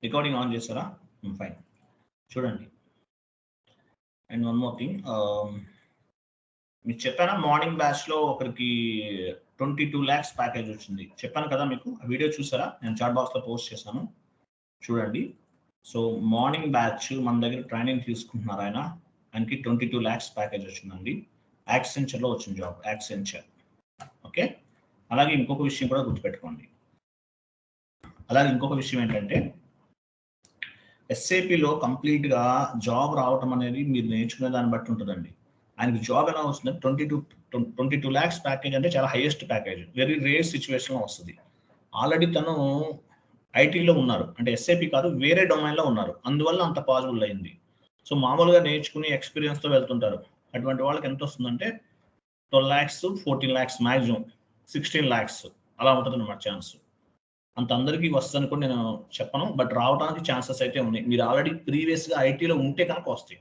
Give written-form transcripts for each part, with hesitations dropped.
Recording on చేస్తారా? Fine. చూడండి. And one more thing, మీకు చెప్పానా మార్నింగ్ బ్యాచ్లో ఒకరికి 22 lakhs ప్యాకేజ్ వచ్చింది చెప్పాను కదా మీకు. ఆ వీడియో చూసారా? నేను చాట్ బాక్స్లో పోస్ట్ చేశాను, చూడండి. సో మార్నింగ్ బ్యాచ్ మన దగ్గర ట్రైనింగ్ తీసుకుంటున్నారు, ఆయనకి 22 lakhs ప్యాకేజ్ వచ్చిందండి. యాక్సెంచర్లో వచ్చిన జాబ్, యాక్సెంచర్. ఓకే, అలాగే ఇంకొక విషయం కూడా గుర్తుపెట్టుకోండి. అలాగే ఇంకొక విషయం ఏంటంటే ఎస్ఏపిలో కంప్లీట్గా జాబ్ రావటం అనేది మీరు నేర్చుకునే దాన్ని బట్టి ఉంటుందండి. ఆయనకి జాబ్ ఎలా వస్తుంది? 22 lakhs ప్యాకేజ్ అంటే చాలా హైయెస్ట్ ప్యాకేజ్, వెరీ రేర్ సిచ్యువేషన్లో వస్తుంది. ఆల్రెడీ తను ఐటీలో ఉన్నారు, అంటే ఎస్ఏపి కాదు వేరే డొమైన్లో ఉన్నారు, అందువల్ల అంత పాసిబుల్ అయింది. సో మామూలుగా నేర్చుకుని ఎక్స్పీరియన్స్తో వెళ్తుంటారు, అటువంటి వాళ్ళకి ఎంత వస్తుందంటే 12 lakhs, 14 lakhs, మ్యాక్సిమం 16 lakhs అలా ఉంటుంది అన్నమాట ఛాన్స్. అంత అందరికీ వస్తుందని కూడా నేను చెప్పను, బట్ రావడానికి ఛాన్సెస్ అయితే ఉన్నాయి. మీరు ఆల్రెడీ ప్రీవియస్గా ఐటీలో ఉంటే కనుక వస్తాయి,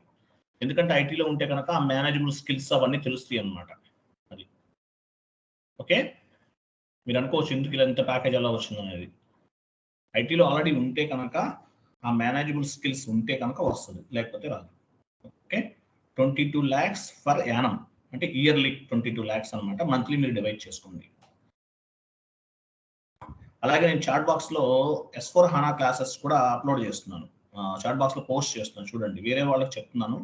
ఎందుకంటే ఐటీలో ఉంటే కనుక ఆ మేనేజబుల్ స్కిల్స్ అవన్నీ తెలుస్తాయి అన్నమాట. అది ఓకే. మీరు అనుకోవచ్చు ఎందుకు ఇలా ఎంత ప్యాకేజ్ ఎలా వచ్చింది అనేది. ఐటీలో ఆల్రెడీ ఉంటే కనుక ఆ మేనేజబుల్ స్కిల్స్ ఉంటే కనుక వస్తుంది, లేకపోతే రాదు. ఓకే, 22 lakhs ఫర్ యానం అంటే ఇయర్లీ 22 lakhs అనమాట. మంత్లీ మీరు డివైడ్ చేసుకోండి. అలాగే నేను చాట్ బాక్స్లో S/4HANA క్లాసెస్ కూడా అప్లోడ్ చేస్తున్నాను, చాట్ బాక్స్లో పోస్ట్ చేస్తున్నాను, చూడండి. వేరే వాళ్ళకి చెప్తున్నాను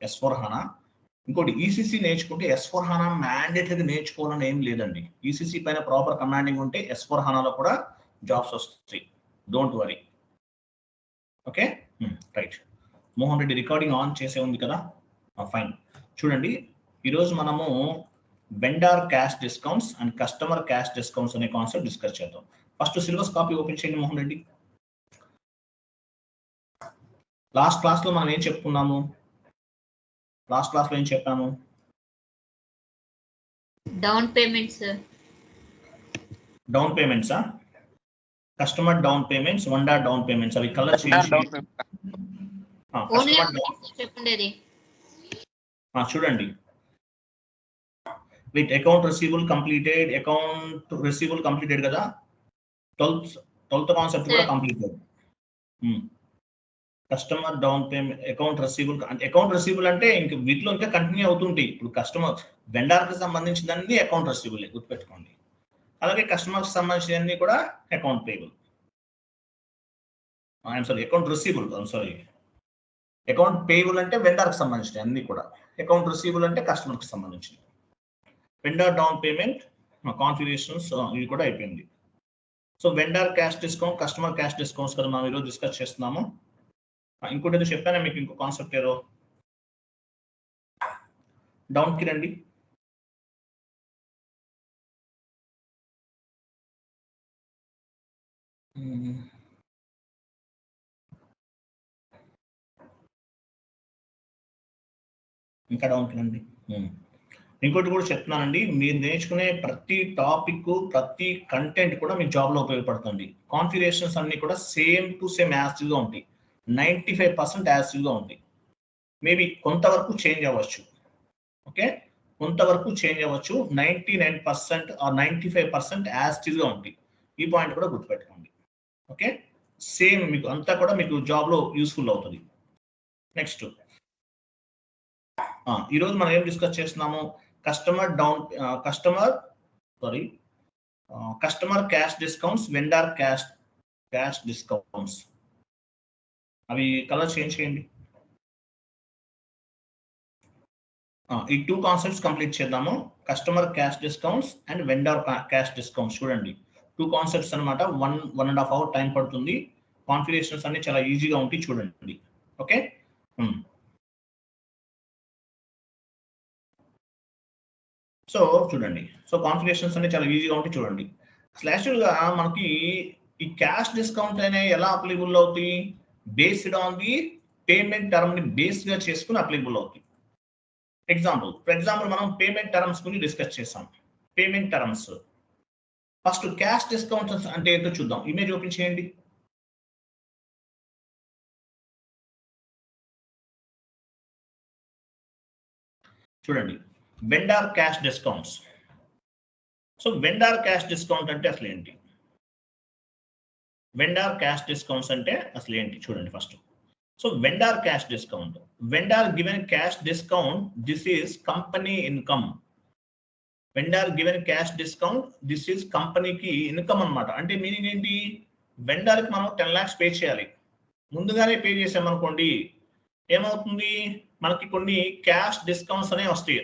S/4HANA. ఇంకోటి ఈసీసీ నేర్చుకుంటే S/4HANA మ్యాండేటరీగా నేర్చుకోవాలని ఏం లేదండి. ఈసీసీ పైన ప్రాపర్ కమాండింగ్ ఉంటే S/4HANAలో కూడా జాబ్స్ వస్తాయి, don't worry. Okay right. Mohan Reddy recording on చేసే ఉంది కదా? ఫైన్. చూడండి, ఈరోజు మనము vendor cash discounts and customer cash discounts అనే కాన్సెప్ట్ డిస్కస్ చేద్దాం. ఫస్ట్ సిలబస్ కాపీ ఓపెన్ చేయండి మోహన్ రెడ్డి. లాస్ట్ క్లాస్లో మనం ఏం చెప్పుకున్నాము? లాస్ట్ క్లాస్లో ఏం చెప్పాము? Down payments. డౌన్ పేమెంట్సా? Customer down payments, vendor down payments, అవి కలర్ చేంజ్ చెప్పండి. చూడండి, with account receivable completed, account receivable completed కదా, 12th కాన్సెప్ట్ కూడా completed. Customer down payment, account receivable. Account receivable అంటే ఇంక వీటిలో ఇంకా కంటిన్యూ అవుతుంటాయి. ఇప్పుడు కస్టమర్ వెండార్కి సంబంధించినన్ని అకౌంట్ రిసీవబుల్ గుర్తుపెట్టుకోండి. అలాగే కస్టమర్కి సంబంధించినన్ని కూడా account payable, account receivable, account payable అంటే వెండార్కి సంబంధించినవి అన్ని కూడా, అకౌంట్ రిసీవబుల్ అంటే కస్టమర్కి సంబంధించినవి. వెండార్ డౌన్ పేమెంట్ కాన్ఫిగరేషన్స్ ఇవి కూడా అయిపోయింది. So vendor cash discount, customer cash discounts కదా మనం ఈరోజు డిస్కస్ చేస్తున్నాము. ఇంకోటి ఏదో చెప్పానా మీకు, ఇంకో కాన్సెప్ట్ ఏదో. డౌన్కి రండి. ఇంకా డౌన్కి రండి. ఇంకోటి కూడా చెప్తున్నానండి, మీరు నేర్చుకునే ప్రతి టాపిక్, ప్రతి కంటెంట్ కూడా మీ జాబ్లో ఉపయోగపడుతుంది. కాన్ఫిగరేషన్స్ అన్ని కూడా సేమ్ టు సేమ్ యాక్టివ్గా ఉంటాయి, 95% యాక్టివ్గా ఉంటాయి. మేబీ కొంతవరకు చేంజ్ అవ్వచ్చు, ఓకే, కొంతవరకు చేంజ్ అవ్వచ్చు. 99% ఆర్ 95% యాక్టివ్గా ఉంటాయి. ఈ పాయింట్ కూడా గుర్తుపెట్టుకోండి. ఓకే, సేమ్ మీకు అంతా కూడా మీకు జాబ్లో యూస్ఫుల్ అవుతుంది. నెక్స్ట్, ఈరోజు మనం ఏం డిస్కస్ చేస్తున్నాము? Customer cash discounts, vendor cash discounts. అవి కలర్ చేంజ్ చేయండి. ఈ 2 కాన్సెప్ట్స్ కంప్లీట్ చేద్దాము, customer cash discounts and vendor cash discounts. చూడండి, 2 కాన్సెప్ట్స్ అనమాట, 1.5 hour టైం పడుతుంది. కాన్ఫిగరేషన్స్ అన్ని చాలా ఈజీగా ఉంటాయి, చూడండి. ఓకే, సో చూడండి, సో కాన్ఫిగరేషన్స్ అన్ని చాలా ఈజీగా ఉంటాయి, చూడండి. అసలు యాక్చువల్గా మనకి ఈ క్యాష్ డిస్కౌంట్ అనేవి ఎలా అప్లికబుల్ అవుతాయి? Based on the payment term ని బేస్గా చేసుకుని అప్లికబుల్ అవుతాయి. ఫర్ ఎగ్జాంపుల్ మనం పేమెంట్ టర్మ్స్ గురించి డిస్కస్ చేసాం. Payment terms first cash discounts అంటే ఏంటో చూద్దాం. ఇమేజ్ ఓపెన్ చేయండి. చూడండి, vendor cash discounts. So vendor cash discount అంటే అసలు ఏంటి? వెండార్ క్యాష్ డిస్కౌంట్స్ అంటే అసలు ఏంటి చూడండి first. So vendor cash discount, vendor given cash discount, this is company income. Vendor given cash discount, this is కంపెనీకి ఇన్కమ్ అన్నమాట. అంటే మీనింగ్ ఏంటి, వెండార్కి మనం 10 lakhs పే చేయాలి. ముందుగానే పే చేసామనుకోండి ఏమవుతుంది, మనకి కొన్ని క్యాష్ డిస్కౌంట్స్ అనేవి వస్తాయి.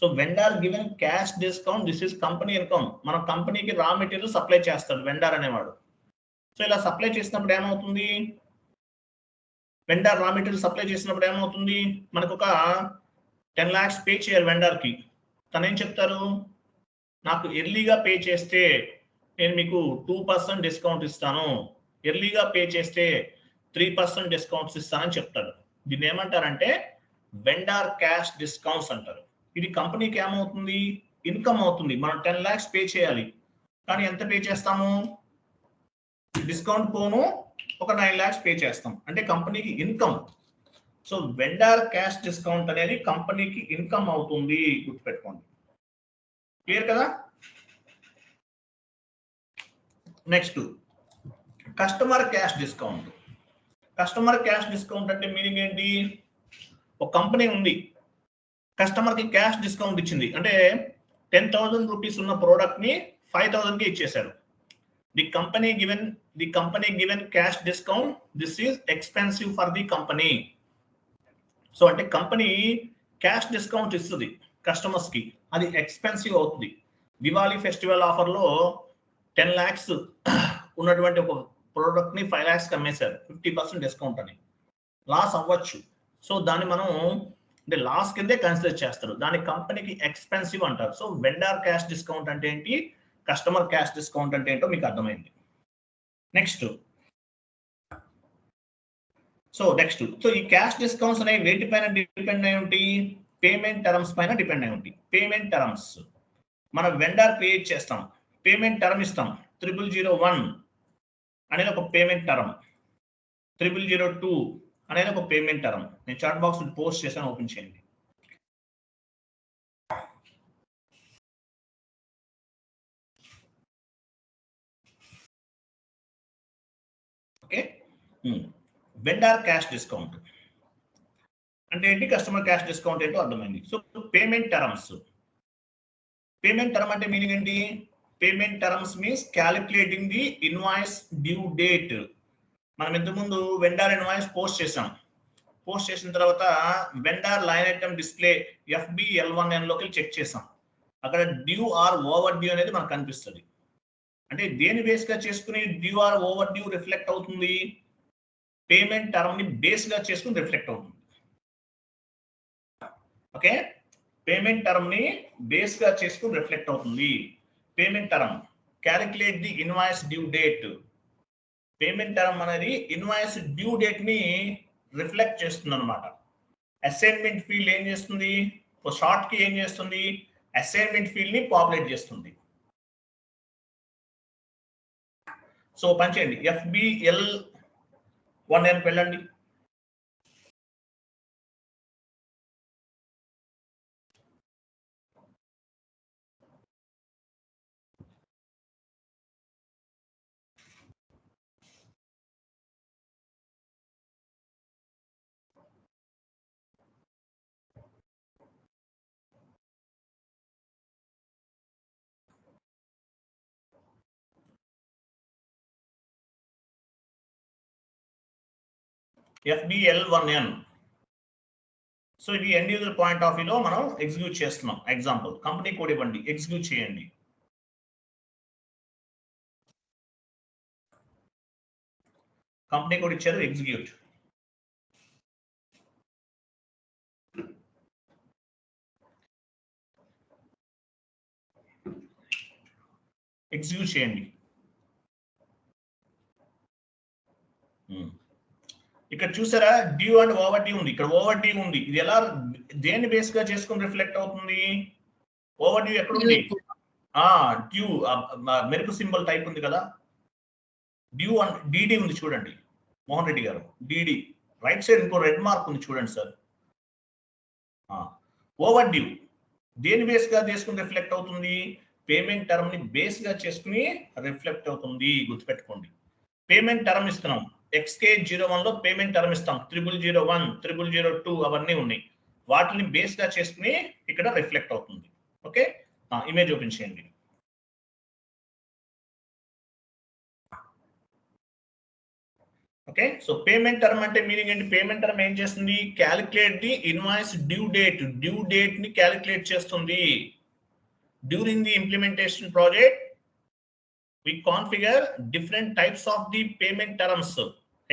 So vendor given cash discount, this is company income. మన కంపెనీకి రా మెటీరియల్ సప్లై చేస్తాడు వెండార్ అనేవాడు. సో ఇలా సప్లై చేసినప్పుడు ఏమవుతుంది, వెండార్ రా మెటీరియల్ సప్లై చేసినప్పుడు ఏమవుతుంది, మనకు ఒక 10 lakhs పే చేయాలి వెండార్కి. తను ఏం చెప్తారు, నాకు ఎర్లీగా పే చేస్తే నేను మీకు 2% డిస్కౌంట్ ఇస్తాను, ఎర్లీగా పే చేస్తే 3% డిస్కౌంట్స్ ఇస్తానని చెప్తాడు. దీన్ని ఏమంటారంటే వెండార్ క్యాష్ డిస్కౌంట్స్ అంటారు. ఇది కంపెనీకి ఏమవుతుంది, ఇన్కమ్ అవుతుంది. మనం 10 lakhs పే చేయాలి, కానీ ఎంత పే చేస్తాము, డిస్కౌంట్ పోను ఒక 9 lakhs పే చేస్తాం, అంటే కంపెనీకి income. So vendor cash discount అనేది కంపెనీకి ఇన్కమ్ అవుతుంది, గుర్తుపెట్టుకోండి. క్లియర్ కదా. Next customer cash discount. Customer cash discount అంటే మీనింగ్ ఏంటి, ఒక కంపెనీ ఉంది, కస్టమర్కి క్యాష్ డిస్కౌంట్ ఇచ్చింది, అంటే 10,000 రూపీస్ ఉన్న ప్రోడక్ట్ ని 5,000కి ఇచ్చేశారు. The company given cash discount, this is expensive for the company. So అంటే కంపెనీ క్యాష్ డిస్కౌంట్ ఇస్తుంది కస్టమర్స్ కి, అది ఎక్స్పెన్సివ్ అవుతుంది. దివాళీ ఫెస్టివల్ ఆఫర్ లో 10 lakhs ఉన్నటువంటి ఒక ప్రోడక్ట్ ని 5 lakhs అమ్మేశారు, 50% డిస్కౌంట్ అని. లాస్ అవ్వచ్చు. సో దాన్ని మనం అంటే లాస్ కిందే కన్సిడర్ చేస్తారు, దాని కంపెనీకి ఎక్స్పెన్సివ్ అంటారు. సో వెండార్ క్యాష్ డిస్కౌంట్ అంటే ఏంటి, కస్టమర్ క్యాష్ డిస్కౌంట్ అంటే ఏంటో మీకు అర్థమైంది. నెక్స్ట్ సో ఈ క్యాష్ డిస్కౌంట్స్ అనేవి వేటిపైన డిపెండ్ అయి ఉంటాయి, పేమెంట్ టర్మ్స్ పైన డిపెండ్ అయి ఉంటాయి. పేమెంట్ టర్మ్స్ మనం వెండార్ క్రియేట్ చేస్తాం, పేమెంట్ టర్మ్ ఇస్తాం. 0001 అనేది ఒక పేమెంట్ టర్మ్, 0002 అనేది ఒక పేమెంట్ టర్మ్. నేను చాట్ బాక్స్ పోస్ట్ చేశాను, ఓపెన్ చేయండి. ఓకే, వెండార్ క్యాష్ డిస్కౌంట్ అంటే ఏంటి, కస్టమర్ క్యాష్ డిస్కౌంట్ ఏంటో అర్థమైంది. So payment terms, payment term అంటే మీనింగ్ ఏంటి, payment terms means calculating the invoice due date. మనం ఇంతకుముందు వెండార్ ఇన్వాయిస్ పోస్ట్ చేసాం, పోస్ట్ చేసిన తర్వాత vendor line item display FBL1N లోకి చెక్ చేసాం, అక్కడ డ్యూ ఆర్ ఓవర్ డ్యూ అనేది మనకు కనిపిస్తుంది. అంటే దేని బేస్ గా చేసుకుని due are over due reflect అవుతుంది, పేమెంట్ టర్మ్ ని బేస్ గా చేసుకుని రిఫ్లెక్ట్ అవుతుంది. ఓకే, పేమెంట్ టర్మ్ ని బేస్ గా చేసుకుని రిఫ్లెక్ట్ అవుతుంది. Payment term calculate the invoice due date. Payment term అనేది ఇన్వాయిస్ డ్యూ డేట్ ని రిఫ్లెక్ట్ చేస్తుంది అనమాట. అసైన్మెంట్ ఫీల్డ్ ఏం చేస్తుంది, షార్ట్ కి ఏం చేస్తుంది, అసైన్మెంట్ ఫీల్డ్ ని పాపులేట్ చేస్తుంది. సో పని చేయండి, FBL1N వెళ్ళండి. FBL1N. సో ఇది ఎండ్ యూజర్ పాయింట్ ఆఫ్ వ్యూలో మనం ఎగ్జిక్యూట్ చేస్తున్నాం. ఎగ్జాంపుల్ కంపెనీ కోడ్ ఇవ్వండి, ఎగ్జిక్యూట్ చేయండి. కంపెనీ కోడ్ ఇచ్చారు, ఎగ్జిక్యూట్. ఎగ్జిక్యూట్ చేయండి. ఇక్కడ చూసారా డ్యూ అండ్ ఓవర్ డ్యూ ఉంది, ఇక్కడ ఓవర్ డ్యూ ఉంది. ఇది ఎలా దేన్ని బేస్ గా చేసుకుని రిఫ్లెక్ట్ అవుతుంది, ఓవర్ డ్యూ ఎక్కడ ఉంది, డ్యూ మెరుపు సింబల్ టైప్ ఉంది కదా, డ్యూ అండ్ డిడి ఉంది చూడండి మోహన్ రెడ్డి గారు, డిడి రైట్ సైడ్ ఇంకో రెడ్ మార్క్ ఉంది చూడండి సార్. ఓవర్ డ్యూ దేని బేస్ గా చేసుకుని రిఫ్లెక్ట్ అవుతుంది, పేమెంట్ టర్మ్ ని బేస్ గా చేసుకుని రిఫ్లెక్ట్ అవుతుంది, గుర్తుపెట్టుకోండి. పేమెంట్ టర్మ్ ఇస్తున్నాం. XK01 లో పేమెంట్ టర్మ్ ఇస్తాం. 0001, 0002 అవన్నీ ఉన్నాయి. వాటిని బేస్ గా చేసుకుని ఇక్కడ రిఫ్లెక్ట్ అవుతుంది. ఓకే, ఇమేజ్ ఓపెన్ చేయండి. ఓకే, సో పేమెంట్ టర్మ్ అంటే మీనింగ్ ఏంటి? పేమెంట్ టర్మ్ ఏం చేస్తుంది? Calculate the invoice due date ని క్యాలిక్యులేట్ చేస్తుంది. During the implementation project we configure different types of the payment terms.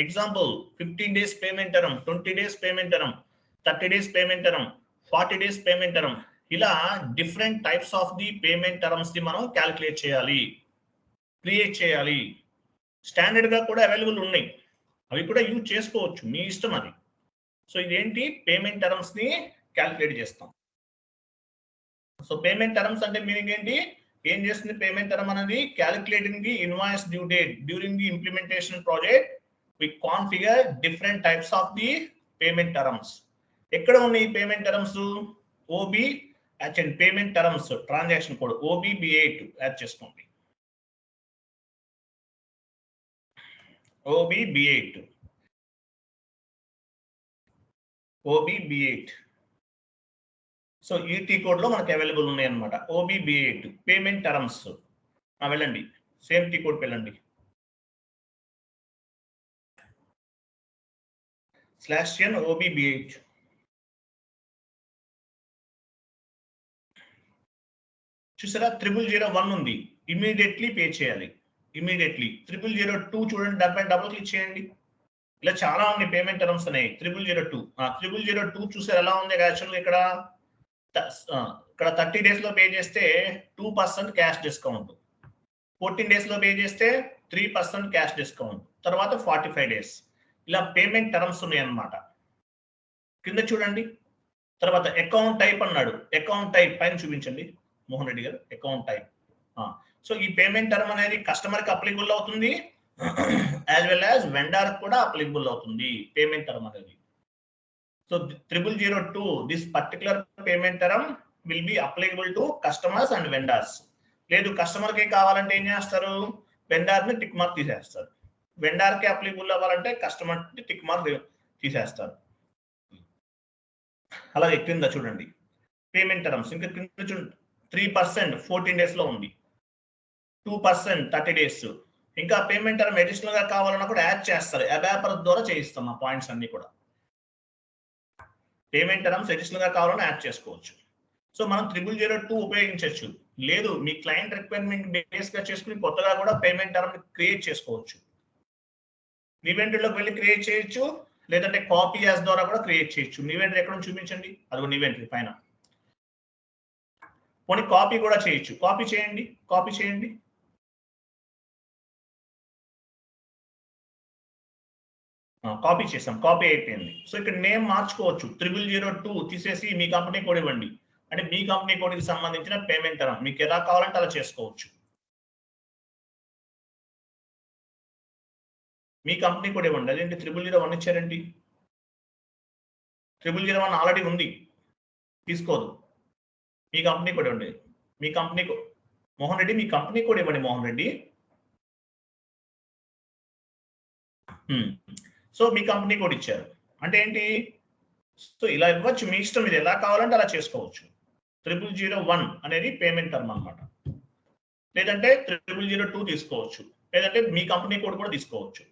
Example, 15 days payment term, 20 days payment term, 30 days payment term, 40 days payment term. ఇలా different types of the payment terms ని మనం calculate చేయాలి, create చేయాలి. Standard గా కూడా available ఉన్నాయి, అవి కూడా యూజ్ చేసుకోవచ్చు, మీ ఇష్టం అది. సో ఇదేంటి? పేమెంట్ టర్మ్స్ ని క్యాలిక్యులేట్ చేస్తాం. సో పేమెంట్ టర్మ్స్ అంటే మీనింగ్ ఏంటి? ఏం చేస్తుంది పేమెంట్ టర్మ్ అనేది? Calculating the invoice due date during the implementation project we configure different types of the payment terms. ఎక్కడ ఉన్నాయి payment terms? OB payment terms transaction code OBB8 add చేసుకోండి. OBB8 so ఈటీ code లో మనకి available ఉన్నాయి అనమాట. OBB8 payment terms. వెళ్ళండి, same T code వెళ్ళండి, /n OBB8. చూసారా? 0001 ఉంది, ఇమీడియట్లీ పే చేయాలి. ఇమీడియట్లీ 0002 చూడండి, డబుల్ క్లిక్ చేయండి. ఇలా చాలా ఉన్నాయి పేమెంట్ టర్మ్స్ ఉన్నాయి. 0002 చూసారు ఎలా ఉంది? యాక్చువల్గా ఇక్కడ 30 days లో పే చేస్తే 2% క్యాష్ డిస్కౌంట్, 14 days లో పే చేస్తే 3% క్యాష్ డిస్కౌంట్, తర్వాత 45 days. ఇలా పేమెంట్ టర్మ్స్ ఉన్నాయి అన్నమాట. కింద చూడండి. తర్వాత అకౌంట్ టైప్ అన్నాడు. అకౌంట్ టైప్ పైన చూపించండి మోహన్ రెడ్డి గారు. Account type. సో ఈ పేమెంట్ టర్మ్ అనేది కస్టమర్ కి అప్లికబుల్ అవుతుంది, యాజ్ వెల్ యాజ్ వెండర్ కూడా అప్లికబుల్ అవుతుంది పేమెంట్ టర్మ్ అనేది. So 0002, this particular payment term will be applicable to customers and vendors. లేదు కస్టమర్ కి కావాలంటే ఏం చేస్తారు? వెండర్ ని టిక్ మార్క్ తీసేస్తారు. వెండర్ కి అప్లికబుల్ అవ్వాలంటే కస్టమర్ ని టిక్ మార్క్ తీసేస్తారు. అలాగే కింద చూడండి పేమెంట్ టర్మ్స్. ఇంకా కింద చూడండి 3% 14 days లో ఉంది, 2% 30 days. ఇంకా పేమెంట్ టర్మ్ అడిషనల్ గా కావాలన్నా కూడా యాడ్ చేస్తారు. అబాపర్ ద్వారా చేయిస్తాం ఆ పాయింట్స్ అన్ని కూడా. పేమెంట్ టర్మ్స్ అడిషనల్ గా కావాలని యాడ్ చేసుకోవచ్చు. సో మనం 0002 ఉపయోగించవచ్చు. లేదు మీ క్లయింట్ రిక్వైర్మెంట్ బేస్ గా చేసుకుని కొత్తగా కూడా పేమెంట్ టర్మ్ క్రియేట్ చేసుకోవచ్చు. నివెంటరీలోకి వెళ్ళి క్రియేట్ చేయొచ్చు, లేదంటే కాపీ యాస్ ద్వారా కూడా క్రియేట్ చేయొచ్చు. నివెంటరీ ఎక్కడ చూపించండి, అదిగో నివెంటరీ పైన. పోనీ కాపీ కూడా చేయొచ్చు. కాపీ చేయండి. కాపీ చేసాం, కాపీ అయిపోయింది. సో ఇక్కడ నేమ్ మార్చుకోవచ్చు. 0002 తీసేసి మీ కంపెనీ కోడ్ ఇవ్వండి, అంటే మీ కంపెనీ కోడ్కి సంబంధించిన పేమెంట్ టర్మ్ మీకు ఎలా కావాలంటే అలా చేసుకోవచ్చు. మీ కంపెనీ కోడ్ ఇవ్వండి. అదేంటి 0001 ఇచ్చారండి? 0001 ఆల్రెడీ ఉంది, తీసుకోదు. మీ కంపెనీ కోడ్ ఇవ్వండి. మీ కంపెనీ మోహన్ రెడ్డి, మీ కంపెనీ కోడ్ ఇవ్వండి మోహన్ రెడ్డి. సో మీ కంపెనీ కోడ్ ఇచ్చారు అంటే ఏంటి? సో ఇలా ఇవ్వచ్చు, మీ ఇష్టం, మీరు ఎలా కావాలంటే అలా చేసుకోవచ్చు. 0001 అనేది పేమెంట్ టర్మ్ అన్నమాట. లేదంటే 0002 తీసుకోవచ్చు, లేదంటే మీ కంపెనీ కోడ్ కూడా తీసుకోవచ్చు.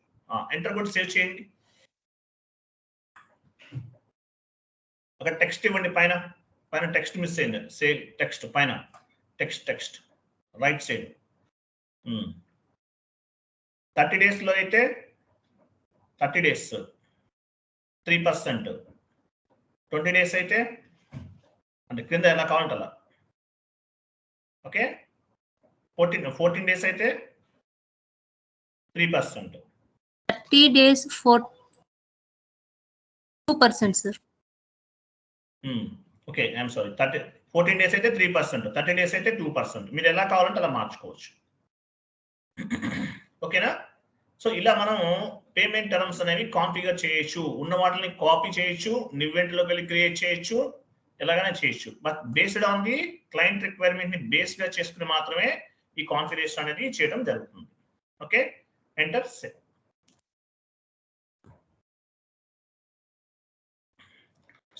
ఎంటర్ కోడ్ సేవ్ చేయండి. ఒక టెక్స్ట్ ఇవ్వండి. పైన టెక్స్ట్ మిస్ అయింది. సేవ్ టెక్స్ట్ పైన టెక్స్ట్ రైట్ సైడ్. 30 days లో అయితే 30 days 3%, 20 days అయితే అంటే కింద ఎలా కావాలంటే అలా. ఓకే, 14 days అయితే 3%. 30 days for 2%, sir. Okay, I'm sorry. 14 days అయితే 3%, 30 days అయితే 2%. మీరు ఎలా కావాలంటే అలా మార్చుకోవచ్చు. ఓకేనా? సో ఇలా మనం పేమెంట్ టర్మ్స్ అనేవి కాన్ఫిగర్ చేయొచ్చు. ఉన్న వాటిని కాపీ చేయొచ్చు, నివెంట్లోకి వెళ్ళి క్రియేట్ చేయొచ్చు, ఎలాగైనా చేయొచ్చు. But based on the client requirement ని బేస్ గా చేసుకుని మాత్రమే ఈ కాన్ఫిగరేషన్ అనేది చేయడం జరుగుతుంది. ఓకే, ఎంటర్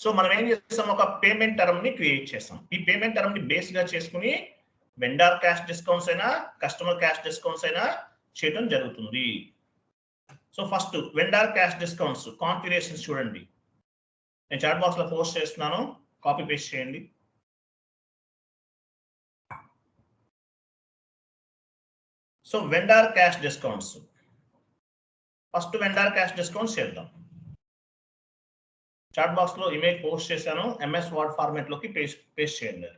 సో మనం ఏం చేస్తాం, ఒక పేమెంట్ టర్మ్ ని క్రియేట్ చేస్తాం. ఈ పేమెంట్ టర్మ్ ని బేస్ గా చేసుకుని వెండర్ క్యాష్ డిస్కౌంట్స్ అయినా కస్టమర్ క్యాష్ డిస్కౌంట్స్ అయినా చేయడం జరుగుతుంది. So first vendor cash discounts configurations చూడండి. నేను చాట్ బాక్స్ లో పోస్ట్ చేస్తున్నాను, కాపీ పేస్ట్ చేయండి. So vendor cash discounts, first vendor cash discounts చేద్దాం. చాట్ బాక్స్ లో ఇమేజ్ పోస్ట్ చేశాను, ఎంఎస్ వర్డ్ ఫార్మాట్ లోకి పేస్ట్ చేయండి.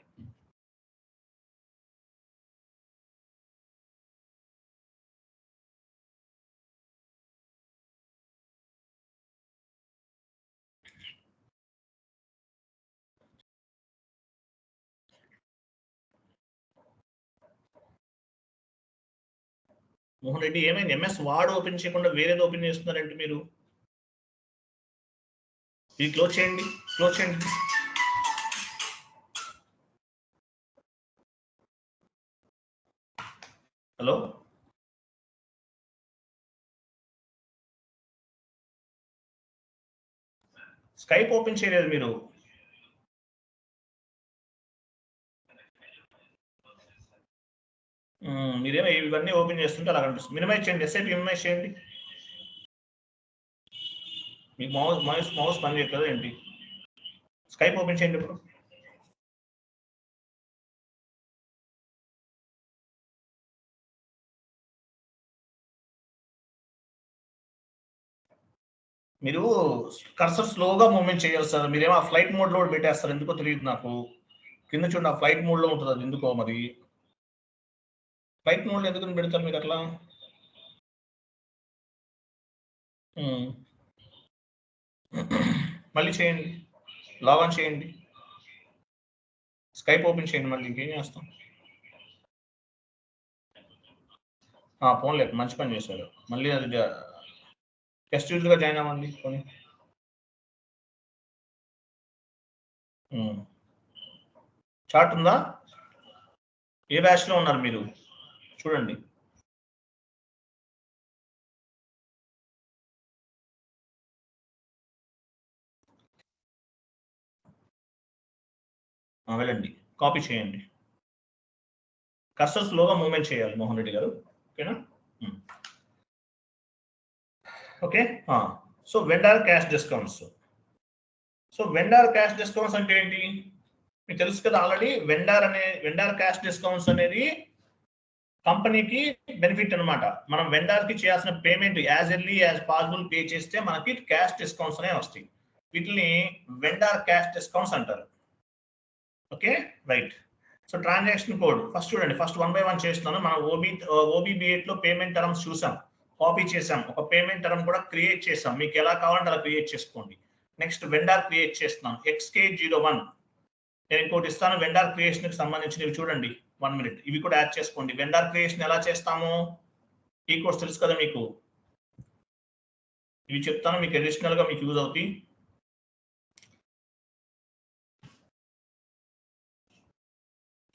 మోహన్ రెడ్డి ఏమైంది, ఎంఎస్ వర్డ్ ఓపెన్ చేయకుండా వేరేది ఓపెన్ చేస్తున్నారంటే మీరు? ఇది క్లోజ్ చేయండి, క్లోజ్ చేయండి. హలో, స్కైప్ ఓపెన్ చేయలేదు మీరు? మీరేమో ఇవన్నీ ఓపెన్ చేస్తుంటే అలా కనిపిస్తుంది. మినిమైజ్ చేయండి, ఎస్ఐపి మినిమైజ్ చేయండి. మీకు మౌస్ పని చేయట్లేదు ఏంటి? స్కైప్ ఓపెన్ చేయండి ఇప్పుడు. మీరు కర్సర్ స్లోగా మూవ్మెంట్ చేయాలి సార్. మీరేమో ఆ ఫ్లైట్ మోడ్ లో పెట్టేస్తారు, ఎందుకో తెలియదు నాకు. కింద చూడండి, ఆ ఫ్లైట్ మోడ్ లో ఉంటుంది, అది ఎందుకో మరి. ఫ్లైట్ మోడ్ లో ఎందుకు పెడతారు మీరు అట్లా? మళ్ళీ చేయండి, లాగిన్ చేయండి, స్కైప్ ఓపెన్ చేయండి, మళ్ళీ ఇంకేం చేస్తాం. ఫోన్ లేదు, మంచి పని చేశారు. మళ్ళీ అది టెస్ట్ యూజర్గా జాయిన్ అవ్వండి కొని. చార్ట్ ఉందా? ఏ బ్యాచ్ లో ఉన్నారు మీరు చూడండి. వెళ్ళండి, కాపీ చేయండి. కస్టమర్ స్లోగా మూవ్మెంట్ చేయాలి మోహన్ రెడ్డి గారు, ఓకేనా? Okay. So vendor cash discounts. So vendor cash discounts అంటే ఏంటి మీకు తెలుసు కదా ఆల్రెడీ. వెండర్ క్యాష్ డిస్కౌంట్స్ అనేది కంపెనీకి బెనిఫిట్ అనమాట. మనం వెండర్ కి చేయాల్సిన payment as early as possible pay చేస్తే మనకి క్యాష్ డిస్కౌంట్స్ అనేవి వస్తాయి. వీటిని వెండర్ క్యాష్ డిస్కౌంట్స్ అంటారు. Okay, right. So transaction code first చూడండి, ఫస్ట్ 1 by 1 చేస్తున్నాను. మనం OBB8 లో పేమెంట్ టర్మ్స్ చూసాం, కాపీ చేసాం, ఒక పేమెంట్ టర్మ్ కూడా క్రియేట్ చేసాం. మీకు ఎలా కావాలంటే అలా క్రియేట్ చేసుకోండి. నెక్స్ట్ వెండర్ క్రియేట్ చేస్తున్నాను, XK01. నేను ఇంకోటి ఇస్తాను వెండర్ క్రియేషన్ కి సంబంధించినవి చూడండి, 1 minute. ఇవి కూడా యాడ్ చేసుకోండి. వెండర్ క్రియేషన్ ఎలా చేస్తాము, ఈ కోర్స్ తెలుసు కదా మీకు. ఇవి చెప్తాను, మీకు అడిషనల్ గా మీకు యూజ్ అవుతాయి.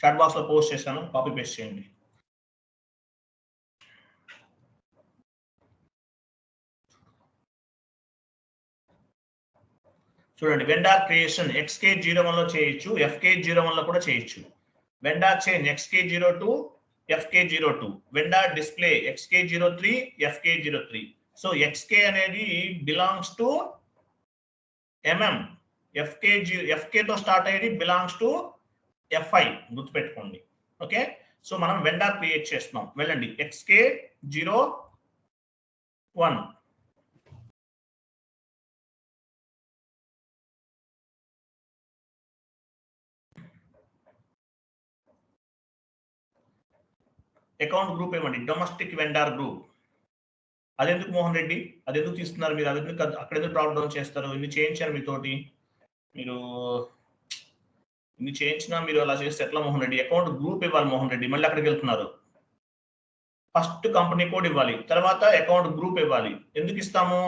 చాట్ బాక్స్ లో పోస్ట్ చేశాను, కాపీ పేస్ట్ చేయండి. చూడండి, వెండర్ క్రియేషన్ XK01 లో చేయొచ్చు, FK01 లో కూడా చేయొచ్చు. Vendor change XK02 FK02, vendor display XK03 FK03. So XK అనేది బిలాంగ్స్ టు MM, FK తో స్టార్ట్ అయ్యేది బిలాంగ్స్ టు FI, గుర్తుపెట్టుకోండి. ఓకే, సో మనం వెండర్ క్రియేట్ చేస్తున్నాం. వెళ్ళండి, XK01. అకౌంట్ గ్రూప్ ఏమండి, డొమెస్టిక్ వెండర్ గ్రూప్. అదెందుకు మోహన్ రెడ్డి, అదెందుకు తీస్తున్నారు మీరు? అదెందుకు అక్కడ ఎందుకు డ్రాప్ డౌన్ చేస్తారు? ఇన్ని చేయించారు మీతోటి, మీరు ఇన్ని చేయించినా మీరు అలా చేస్తే ఎట్లా మోహన్ రెడ్డి? అకౌంట్ గ్రూప్ ఇవ్వాలి మోహన్ రెడ్డి, మళ్ళీ అక్కడికి వెళ్తున్నారు. ఫస్ట్ కంపెనీ కోడ్ ఇవ్వాలి, తర్వాత అకౌంట్ గ్రూప్ ఇవ్వాలి. ఎందుకు ఇస్తాము?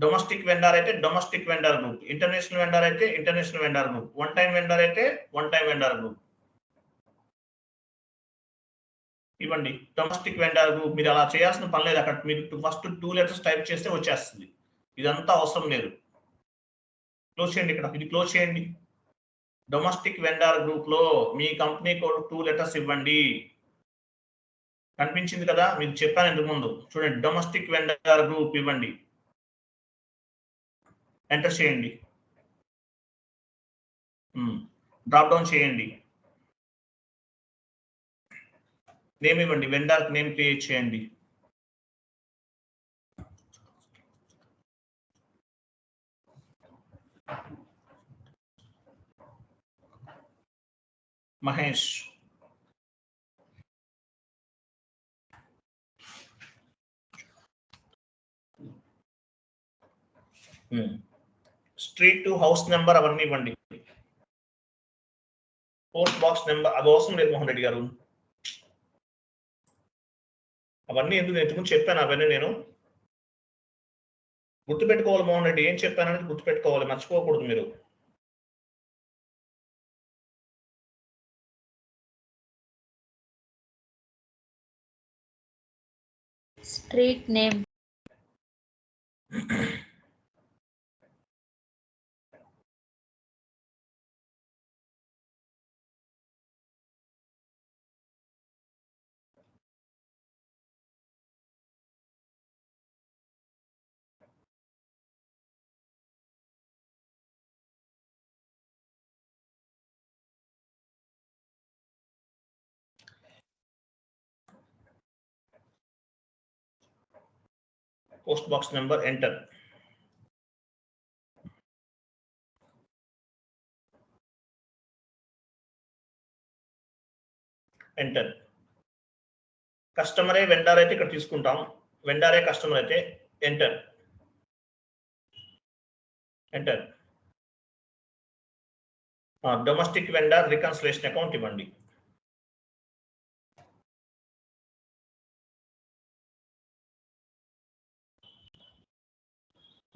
డొమెస్టిక్ వెండర్ అయితే domestic vendor group, international vendor అయితే international vendor group, one time vendor అయితే వన్ టైం వెండర్ గ్రూప్ ఇవ్వండి. డొమెస్టిక్ వెండర్ గ్రూప్ మీరు అలా చేయాల్సిన పని లేదు. అక్కడ మీరు ఫస్ట్ 2 letters టైప్ చేస్తే వచ్చేస్తుంది. ఇదంతా అవసరం లేదు. క్లోజ్ చేయండి, ఇక్కడ ఇది క్లోజ్ చేయండి. డొమెస్టిక్ వెండర్ గ్రూప్ లో మీ కంపెనీ కోడ్ 2 లెటర్స్ ఇవ్వండి. కనిపించింది కదా, మీకు చెప్పాను ఇంతకు ముందు. చూడండి, డొమెస్టిక్ వెండర్ గ్రూప్ ఇవ్వండి, ఎంటర్ చేయండి, డ్రాప్ డౌన్ చేయండి, నేమ్ ఇవ్వండి, వెండర్ నేమ్ క్రియేట్ చేయండి. Mahesh. Street to house number అవన్నీ ఇవ్వండి. పోస్ట్ బాక్స్ నెంబర్ అవి అవసరం లేదు మోహన్ రెడ్డి గారు, అవన్నీ ఎందుకు నేర్చుకుని చెప్పాను. అవన్నీ నేను గుర్తుపెట్టుకోవాలి మోహన్ రెడ్డి, ఏం చెప్పానని గుర్తుపెట్టుకోవాలి, మర్చిపోకూడదు మీరు. Street name. Post box number enter. Enter. కస్టమరే వెండర్ అయితే ఇక్కడ తీసుకుంటాం, వెండరే కస్టమర్ అయితే enter. Enter. Domestic vendor reconciliation account ఇవ్వండి.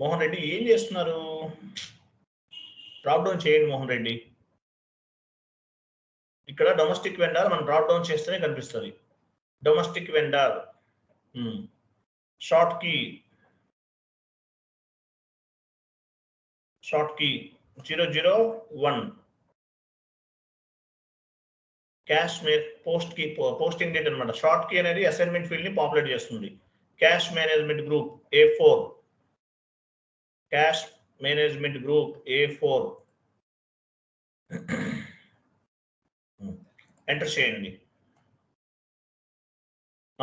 మోహన్ రెడ్డి ఏం చేస్తున్నారు, డ్రాప్ డౌన్ చేయండి మోహన్ రెడ్డి. ఇక్కడ డొమెస్టిక్ వెండర్ మనం డ్రాప్ డౌన్ చేస్తేనే కనిపిస్తుంది. Domestic vendor short key 001 cash post key posting date అనమాట. షార్ట్ కీ అనేది అసైన్మెంట్ ఫీల్డ్ ని పాపులేట్ చేస్తుంది. Cash management group A4, cash management group A4 enter చేయండి.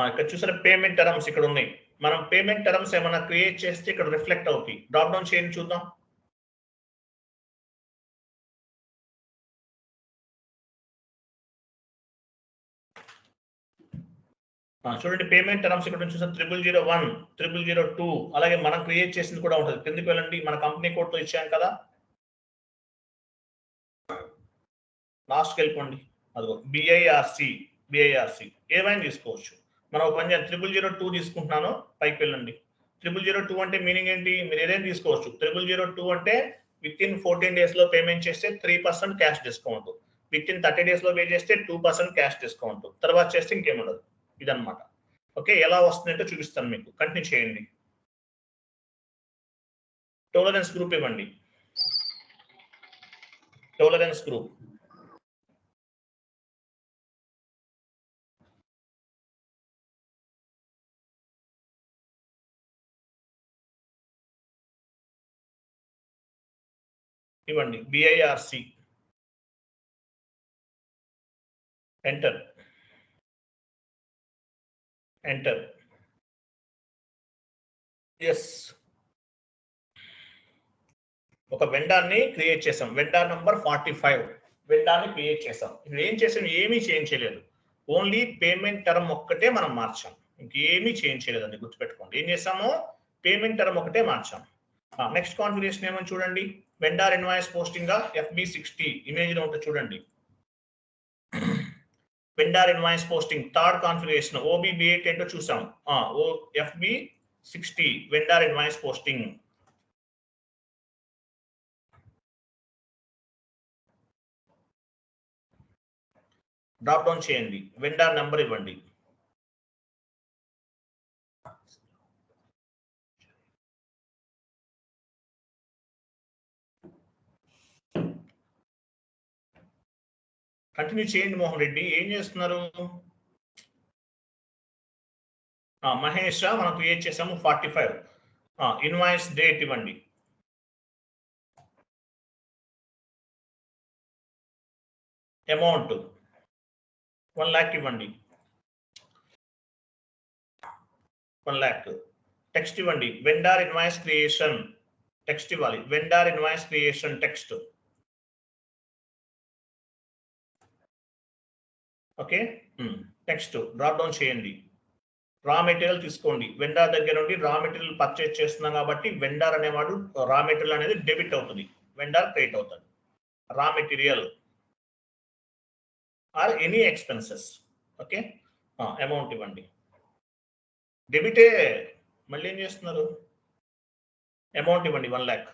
ఇక్కడ చూసారా పేమెంట్ టర్మ్స్ ఇక్కడ ఉన్నాయి. మనం పేమెంట్ టర్మ్స్ ఏమైనా క్రియేట్ చేస్తే ఇక్కడ రిఫ్లెక్ట్ అవుతాయి. డ్రాప్ డౌన్ చేయండి చూద్దాం. చూడండి పేమెంట్ టర్మ్స్ ఇక్కడ చూసాం 0001, 0002, అలాగే మనం క్రియేట్ చేసింది కూడా ఉంటుంది. కిందకి వెళ్ళండి, మన కంపెనీ కోడ్ తో ఇచ్చాం కదా, లాస్ట్కి వెళ్ళిపోండి. అదిగో BIRC ఏమైనా తీసుకోవచ్చు. మనం ఒక పని 0002 తీసుకుంటున్నాను, పైకి వెళ్ళండి. 0002 అంటే మీనింగ్ ఏంటి, మీరు ఏదైనా తీసుకోవచ్చు. 0002 అంటే విత్ ఇన్ 14 days లో పేమెంట్ చేస్తే 3% cash discount, with in 30 days లో పే చేస్తే 2% క్యాష్ డిస్కౌంట్, తర్వాత చేస్తే ఇంకేముండదు. ఇదన్నమాట. ఓకే, ఎలా వస్తుందంటే చూపిస్తాను మీకు. కంటిన్యూ చేయండి. టాలరెన్స్ గ్రూప్ ఇవ్వండి. టాలరెన్స్ గ్రూప్ ఇవ్వండి. BIRC enter. ఎంటర్. ఎస్, ఒక వెండర్ ని క్రియేట్ చేసాం. వెండర్ నంబర్ 45 వెండర్ ని క్రియేట్ చేసాం. ఇప్పుడు ఏం చేసాం, ఏమీ చేంజ్ చేయలేదు. ఓన్లీ పేమెంట్ టర్మ్ ఒక్కటే మనం మార్చాం, ఇంకేమీ చేంజ్ చేయలేదండి, గుర్తుపెట్టుకోండి. ఏం చేసాము, పేమెంట్ టర్మ్ ఒకటే మార్చాం. నెక్స్ట్ కాన్ఫిగరేషన్ ఏమని చూడండి. Vendor invoice posting FB60 image లో ఉంటుంది చూడండి. Vendor invoice posting third configuration OBB8 ఏంటో చూసాం. FB60 vendor invoice posting. Drop down చేయండి, వెండర్ నెంబర్ ఇవ్వండి. కంటిన్యూ చేయండి మోహన్ రెడ్డి. ఏం చేస్తున్నారు? మహేష్ మనం క్రియేట్ చేసాము 45. ఇన్వాయిస్ డేట్ ఇవ్వండి. అమౌంట్ 1 lakh ఇవ్వండి. 1 lakh. టెక్స్ట్ ఇవ్వండి. వెండర్ ఇన్వాయిస్ క్రియేషన్ టెక్స్ట్ ఇవ్వాలి. Vendor invoice creation text. Okay, text drop down చేయండి. రా మెటీరియల్ తీసుకోండి. వెండర్ దగ్గర నుండి రా మెటీరియల్ పర్చేజ్ చేస్తున్నాం కాబట్టి వెండర్ అనేవాడు రా మెటీరియల్ అనేది డెబిట్ అవుతుంది, వెండర్ క్రెడిట్ అవుతుంది. Raw material or any expenses. Okay, amount ఇవ్వండి. డెబిటే, మళ్ళీ ఏం చేస్తున్నారు? అమౌంట్ ఇవ్వండి 1 lakh.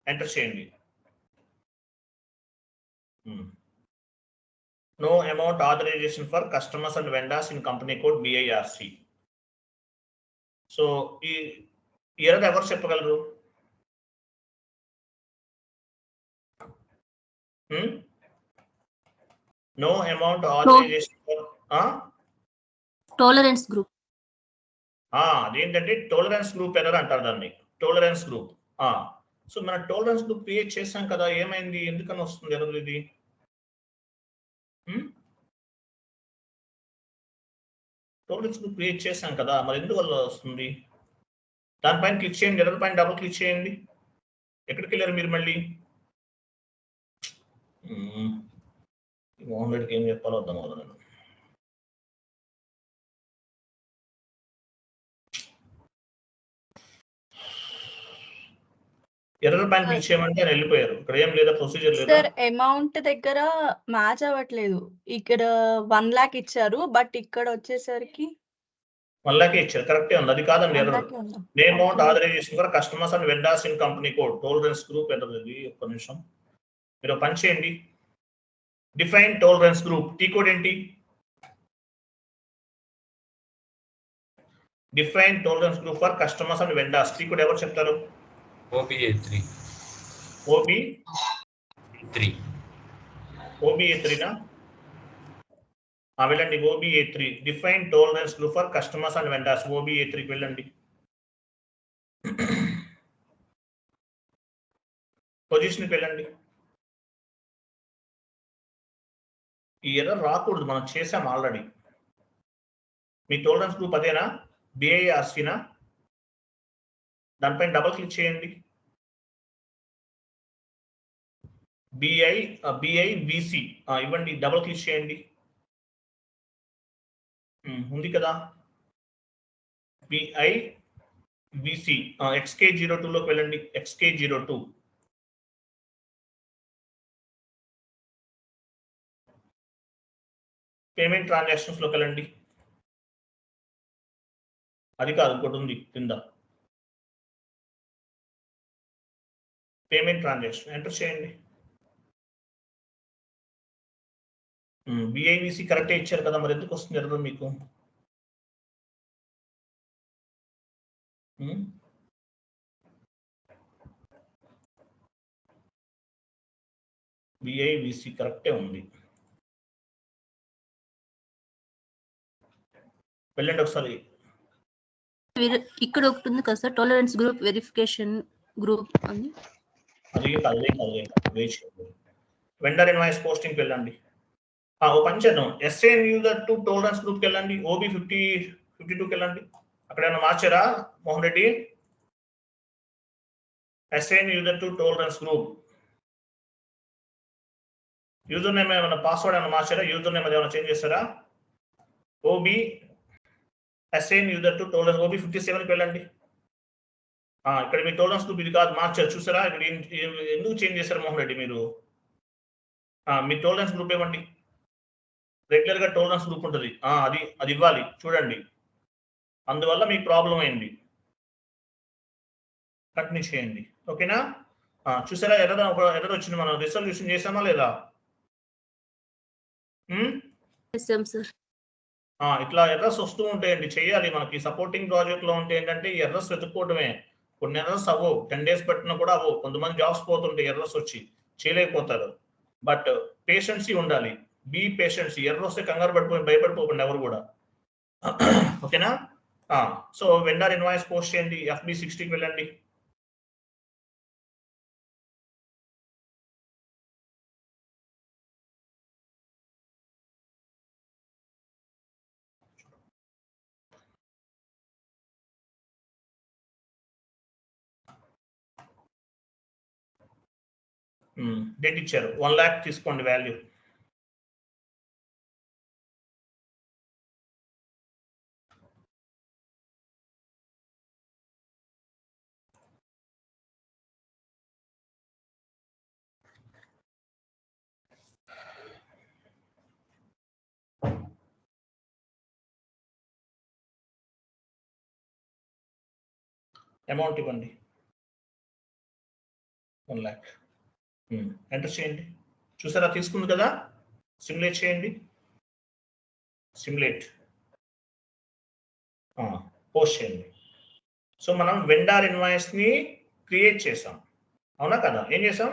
ఎంటర్ చేయండి. No amount authorization for customers and vendors in company code BIRC. So ఈ ఎర్రర్ ఎవరు చెప్పగలరు? No amount authorization for tolerance group. అదేంటంటే టాలరెన్స్ గ్రూప్ ఎర్రర్ అంటారు దాన్ని. Tolerance group. సో మనం టాలరెన్స్ గ్రూప్ క్రియేట్ చేసాం కదా, ఏమైంది? ఎందుకని వస్తుంది ఎర్రర్ ఇది? టాలరెన్స్ గ్రూప్ క్రియేట్ చేసాం కదా, మరి ఎందువల్ల వస్తుంది? దానిపైన క్లిక్ చేయండి. ఎర్రర్ పైన డబుల్ క్లిక్ చేయండి. ఎక్కడికి వెళ్ళారు మీరు మళ్ళీ? మోహన్ రెడ్డికి ఏం చెప్పాలో అర్థం అవుతుంది నేను. ఎర్రర్ పైన క్లిక్ చేయమంటే వెళ్ళిపోయారు. ఇక్కడ ఏం లేదా, ప్రొసీజర్ లేదా? సార్ అమౌంట్ దగ్గర మ్యాచ్ అవ్వట్లేదు. ఇక్కడ 1 lakh ఇచ్చారు, బట్ ఇక్కడ వచ్చేసరికి 1 lakh ఇచ్చారు. కరెక్టే ఉంది, అది కాదండి 1 ఎర్రర్. lakh ఉందా? Name amount authorisation for customers and vendors in company code tolerance group error ఇది. ఒక్క నిమిషం, మీరు పని చేయండి. Define tolerance group. T code ఏంటి? Define tolerance group for customers and vendors. T code ఎవరు చెప్తారు? OBA3. OBA3 నా? వెళ్ళండి. OBA3 define tolerance group for customers and vendors. OBA3కి వెళ్ళండి. పొజిషన్కి వెళ్ళండి. ఈ ఎర్రర్ రాకూడదు, మనం చేసాం ఆల్రెడీ. మీ టాలరెన్స్ గ్రూప్ అదేనా? BIRCనా? దానిపైన డబుల్ క్లిక్ చేయండి. BIVC ఇవ్వండి. డబుల్ క్లిక్ చేయండి. ఉంది కదా BIVC. XK02లోకి వెళ్ళండి. XK02 పేమెంట్ ట్రాన్సాక్షన్స్ లోకి వెళ్ళండి. అది కాదు, ఇంకోటి ఉంది కింద. పేమెంట్ ట్రాన్సాక్షన్ ఎంటర్ చేయండి. BIVC కరెక్టే ఇచ్చారు కదా, మరి ఎందుకు వస్తుంది ఎర్రర్ మీకు? BIVC కరెక్టే ఉంది. వెళ్ళండి ఒకసారి. ఇక్కడ ఒకటి ఉంది కదా sir, tolerance group verification group అని. అదే కాదు. వెండర్ ఇన్వాయిస్ పోస్టింగ్ వెళ్ళండి. ఓ పని చేద్దాం. SAN యూజర్ టు టాలరెన్స్ గ్రూప్కి వెళ్ళండి. OB52కి వెళ్ళండి. అక్కడ ఏమైనా మార్చారా Mohan Reddy? SAN user to tolerance group user name ఏమైనా, పాస్వర్డ్ ఏమైనా మార్చారా? యూజర్ నేమ్ ఏమైనా చేంజ్ చేస్తారా? SAN యూజర్ టు టాలరెన్స్ OB57కి వెళ్ళండి. ఇక్కడ మీ టాలరెన్స్ గ్రూప్ ఇది కాదు, మార్చారు చూసారా? ఇక్కడ ఎందుకు చేంజ్ చేశారు మోహన్ రెడ్డి మీరు? మీ టాలరెన్స్ గ్రూప్ ఇవ్వండి. రెగ్యులర్ గా టాలరెన్స్ గ్రూప్ ఉంటుంది, అది ఇవ్వాలి చూడండి. అందువల్ల మీకు ప్రాబ్లం అయింది. కంటిన్యూ చేయండి. ఓకేనా? చూసారా ఎర్రర్ వచ్చింది. మనం రిజల్యూషన్ చేసామా లేదా? ఇట్లా ఎర్రర్స్ వస్తూ ఉంటాయండి, చేయాలి. మనకి సపోర్టింగ్ ప్రాజెక్ట్ లో ఉంటే ఏంటంటే ఎర్రర్స్ వెతుక్కోవడమే. కొన్ని ఎర్రర్స్ అవ్వవు, 10 days పెట్టినా కూడా అవ్వవు. కొంతమంది జాబ్స్ పోతుంటే ఎర్రర్స్ వచ్చి చేయలేకపోతారు. బట్ పేషెన్సీ ఉండాలి. బీ పేషెన్సీ. ఎర్ర వస్తే కంగారు పడిపోయి భయపడిపోకండి ఎవరు కూడా. ఓకేనా? సో వెండర్ ఇన్వాయిస్ పోస్ట్ చేయండి. FB60కి వెళ్ళండి. డేట్ ఇచ్చారు 1 lakh తీసుకోండి వాల్యూ. అమౌంట్ ఇవ్వండి 1 lakh. ఎంటర్ చేయండి. చూసారా తీసుకుంది కదా, సిమ్యులేట్ చేయండి. సిమ్యులేట్ పోస్ట్ చేయండి. సో మనం వెండార్ ఇన్వాయిస్ ని క్రియేట్ చేసాం, అవునా కదా? ఏం చేసాం?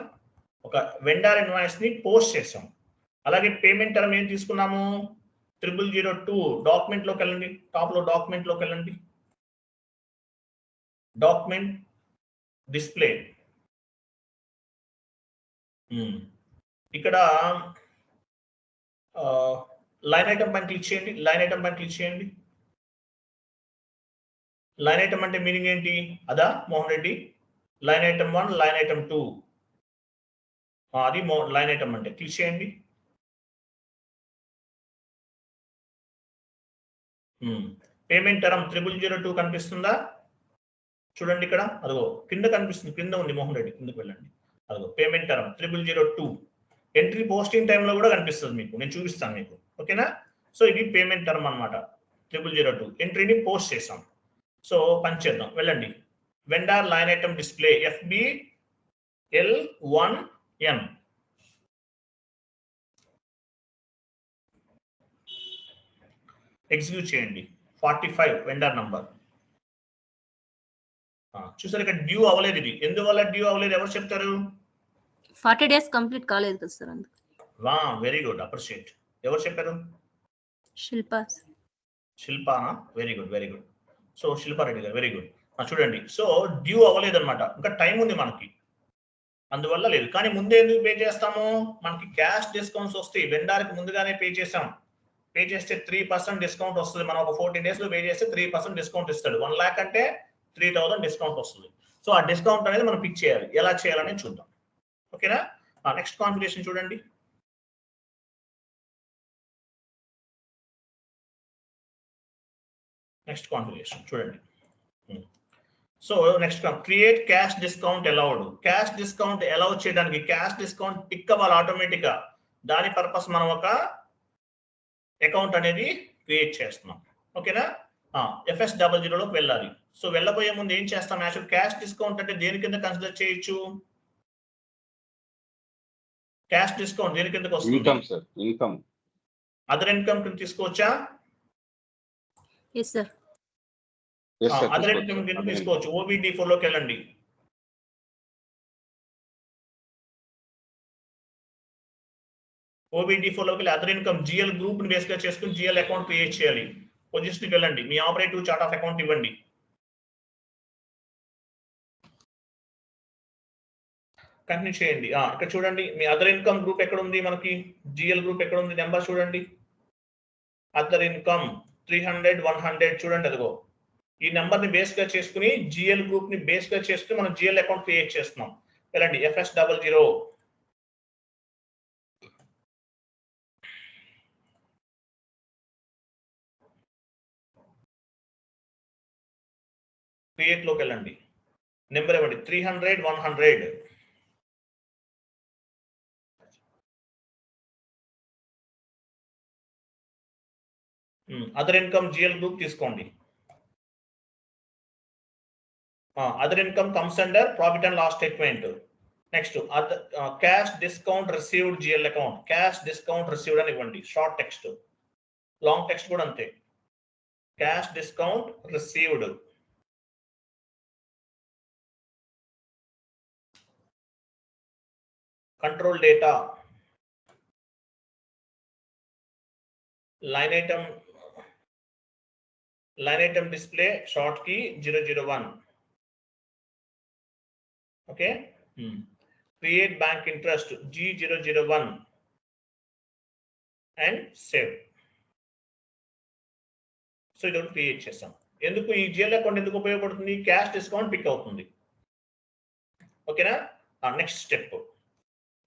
ఒక వెండార్ ఇన్వాయిస్ ని పోస్ట్ చేసాం. అలాగే పేమెంట్ టర్మ్ ఏం తీసుకున్నాము? 0002 డాక్యుమెంట్ లోకి వెళ్ళండి. టాప్ లో డాక్యుమెంట్ లోకి వెళ్ళండి. Document display. ఇక్కడ లైన్ ఐటమ్ పైన క్లిక్ చేయండి. లైన్ ఐటమ్ పైన క్లిక్ చేయండి. లైన్ ఐటమ్ అంటే మీనింగ్ ఏంటి? అదా Mohan Reddy? Line item 1, line item 2, అది లైన్ ఐటమ్ అంటే. క్లిక్ చేయండి. పేమెంట్ టర్మ్ 0002 కనిపిస్తుందా? చూడండి ఇక్కడ, అదిగో కింద కనిపిస్తుంది. కింద ఉంది మోహన్ రెడ్డి, కిందకి వెళ్ళండి. అదిగో పేమెంట్ టర్మ్ 0002. ఎంట్రీ పోస్టింగ్ టైంలో కూడా కనిపిస్తుంది మీకు, నేను చూపిస్తాను మీకు. ఓకేనా? సో ఇది పేమెంట్ టర్మ్ అనమాట 0002. ఎంట్రీని పోస్ట్ చేసాం. సో పని చేద్దాం, వెళ్ళండి. Vendor line item display FBL1M. Execute చేయండి. 45 వెండర్ నంబర్. చూసారు ఇక్కడ డ్యూ అవ్వలేదు. ఇది ఎందువల్ల డ్యూ అవ్వలేదు ఎవరు చెప్తారు? 40 days కంప్లీట్ కాలేదు కదా సార్, అందుకు. Very good, appreciate. ఎవరు చెప్పారు? Shilpa. Very good, very good. So Shilpa Reddy garu, very good. చూడండి, సో డ్యూ అవ్వలేదు అనమాట, ఇంకా టైం ఉంది మనకి, అందువల్ల లేదు. కానీ ముందే ఎందుకు పే చేస్తాము? మనకి క్యాష్ డిస్కౌంట్స్ వస్తాయి. వెండార్కి ముందుగానే పే చేసాం. పే చేస్తే 3% డిస్కౌంట్ వస్తుంది. మనం ఒక 14 days లో పే చేస్తే 3% డిస్కౌంట్ ఇస్తాడు. 1 lakh అంటే 3000 డిస్కౌంట్ వస్తుంది. సో ఆ డిస్కౌంట్ అనేది మనం పిక్ చేయాలి. ఎలా చేయాలని చూద్దాం. ఓకేనా? నెక్స్ట్ కాన్ఫిగరేషన్ చూడండి. నెక్స్ట్ కాన్ఫిగరేషన్ చూడండి. So next create cash discount allowed. Cash discount allow చేయడానికి క్యాష్ డిస్కౌంట్ పిక్ అవ్వాలి ఆటోమేటిక్ గా. దాని పర్పస్ మనం ఒక అకౌంట్ అనేది క్రియేట్ చేస్తున్నాం. ఓకేనా? FS00లోకి వెళ్ళాలి. సో వెళ్ళబోయే ముందు ఏం చేస్తాం? యాక్చువల్ క్యాష్ డిస్కౌంట్ అంటే దేని కింద కన్సిడర్ చేయొచ్చు? క్యాష్ డిస్కౌంట్ దేని కిందకి వస్తుంది? Income sir, income. Other income కింద తీసుకోవచ్చా? yes sir. అదర్ ఇన్కమ్ కింద తీసుకోవచ్చు. OBD4 లోకి వెళ్ళండి. OBD4 లోకి వెళ్ళి అదర్ ఇన్కమ్ GL గ్రూప్ ని బేస్ గా చేసుకుని GL అకౌంట్ క్రియేట్ చేయాలి. పొజిషన్కి వెళ్ళండి. మీ ఆపరేటివ్ చార్ట్ ఆఫ్ అకౌంట్ ఇవ్వండి. కంటిన్యూ చేయండి. ఇక్కడ చూడండి, మీ అదర్ ఇన్కమ్ గ్రూప్ ఎక్కడ ఉంది? మనకి GL గ్రూప్ ఎక్కడ ఉంది? నెంబర్ చూడండి. అదర్ ఇన్కమ్ 300, 100 చూడండి, అదిగో ఈ నెంబర్ ని బేస్ గా చేసుకుని GL గ్రూప్ ని బేస్ గా చేసుకుని మనం GL అకౌంట్ క్రియేట్ చేస్తున్నాం. వెళ్ళండి FS00. క్రియేట్ లోకి వెళ్ళండి. నెంబర్ ఇవ్వండి 300, 100. అదర్ ఇన్కమ్ GL గ్రూప్ తీసుకోండి. Other income comes under profit and loss statement. Next cash discount received GL account. Cash discount received అని ఇవ్వండి. షార్ట్ టెక్స్ట్, లాంగ్ టెక్స్ట్ కూడా అంతే. Cash discount received. Control data line item display short key 001. Okay. Create bank interest G001 and save. So ఇది ఒకటి create చేస్తాం. ఎందుకు ఈ GL account ఎందుకు ఉపయోగపడుతుంది? క్యాష్ డిస్కౌంట్ పిక్ అవుతుంది. ఓకేనా? నెక్స్ట్ స్టెప్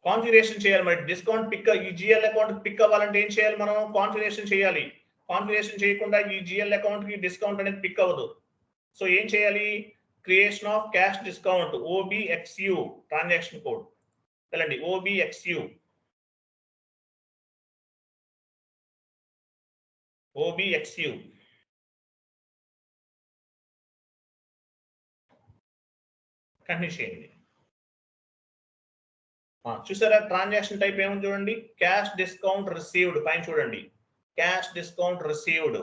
కాన్ఫిగరేషన్ చేయాలి. మరి డిస్కౌంట్ పిక్ ఈ జిఎల్ అకౌంట్ పిక్ అవ్వాలంటే ఏం చేయాలి? మనం కాన్ఫిగరేషన్ చేయాలి. కాన్ఫిగరేషన్ చేయకుండా ఈ జిఎల్ అకౌంట్ కి డిస్కౌంట్ అనేది పిక్ అవ్వదు. సో ఏం చేయాలి? Creation of cash discount OBXU transaction code వెళ్ళండి. OBXU కంటిన్యూ చేయండి. చూసారా ట్రాన్సాక్షన్ టైప్ ఏముంది చూడండి. క్యాష్ డిస్కౌంట్ రిసీవ్డ్ పైన చూడండి. Cash discount received.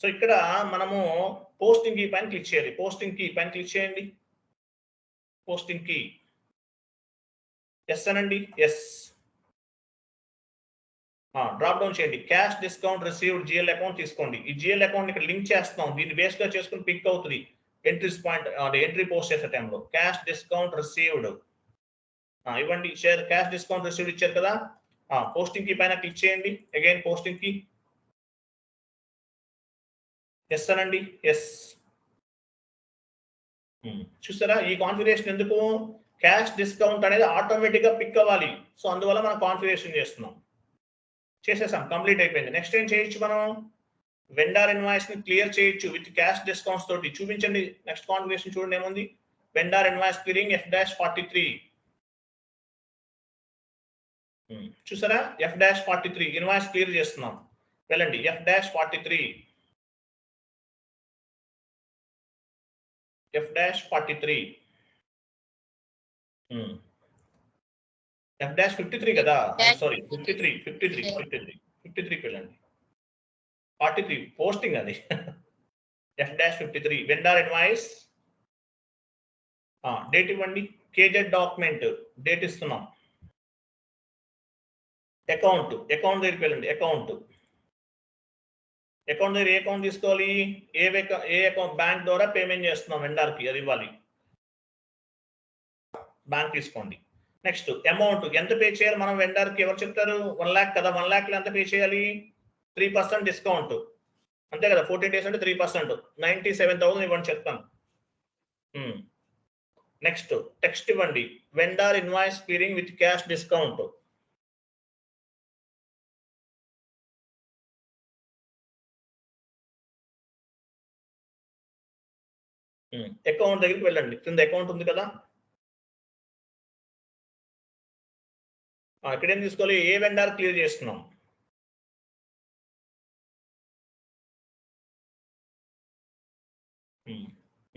సో ఇక్కడ మనము పోస్టింగ్ కీ పైన క్లిక్ చేయాలి. పోస్టింగ్ కీ పైన క్లిక్ చేయండి. పోస్టింగ్ కీ ఎస్ అనండి. ఎస్. డ్రాప్ డౌన్ చేయండి. Cash discount received GL account తీసుకోండి. ఈ జిఎల్ అకౌంట్ ఇక్కడ లింక్ చేస్తాం. దీన్ని బేస్ గా చేసుకుని పిక్ అవుతుంది ఎంట్రీస్ పాయింట్ ఎంట్రీ పోస్ట్ చేసే టైంలో. క్యాష్ డిస్కౌంట్ రిసీవ్డ్ ఇవ్వండి. షేర్ క్యాష్ డిస్కౌంట్ రిసీవ్డ్ ఇచ్చారు కదా. పోస్టింగ్ కీ పైన క్లిక్ చేయండి. అగైన్ పోస్టింగ్ కీ ఎస్ అనండి. ఎస్. చూసారా ఈ కాన్ఫిగరేషన్ ఎందుకు? క్యాష్ డిస్కౌంట్ అనేది ఆటోమేటిక్ గా పిక్ అవ్వాలి. సో అందువల్ల మనం కాన్ఫిగరేషన్ చేస్తున్నాం. చేసేసాం. కంప్లీట్ అయిపోయింది. నెక్స్ట్ ఏం చేయొచ్చు? మనం వెండర్ ఇన్వాయిస్ ని క్లియర్ చేయొచ్చు విత్ క్యాష్ డిస్కౌంట్స్ తోటి. చూపించండి. నెక్స్ట్ కాన్ఫిగరేషన్ చూడండి ఏముంది. Vendor invoice clearing F-43. చూసారా F-43 ఇన్వాయిస్ క్లియర్ చేస్తున్నాం. వెళ్ళండి. F-43 F-53 కదా. సారీ 53 వెళ్ళండి. 43 పోస్టింగ్ అది. F-53 vendor invoice. డేట్ ఇవ్వండి. KZ డాక్యుమెంట్ డేట్ ఇస్తున్నాం. అకౌంట్ దగ్గరికి వెళ్ళండి. అకౌంట్ దగ్గర ఏ అకౌంట్ తీసుకోవాలి? ఏ అకౌంట్ బ్యాంక్ ద్వారా పేమెంట్ చేస్తున్నాం వెండర్ కి అది ఇవ్వాలి. బ్యాంక్ తీసుకోండి. నెక్స్ట్ అమౌంట్ ఎంత పే చేయాలి మనం వెండర్ కి? ఎవరు చెప్తారు? 1 lakh కదా. 1 lakh లో ఎంత పే చేయాలి? 3% డిస్కౌంట్ అంతే కదా. 14 days అంటే 3% 97,000 ఇవ్వండి చెప్తాను. నెక్స్ట్ టెక్స్ట్ ఇవ్వండి. Vendor invoice clearing with cash discount. Account దగ్గరికి వెళ్ళండి. కింద అకౌంట్ ఉంది కదా. ఇక్కడ ఏం తీసుకోవాలి? ఏ వెండర్ క్లియర్ చేస్తున్నాం?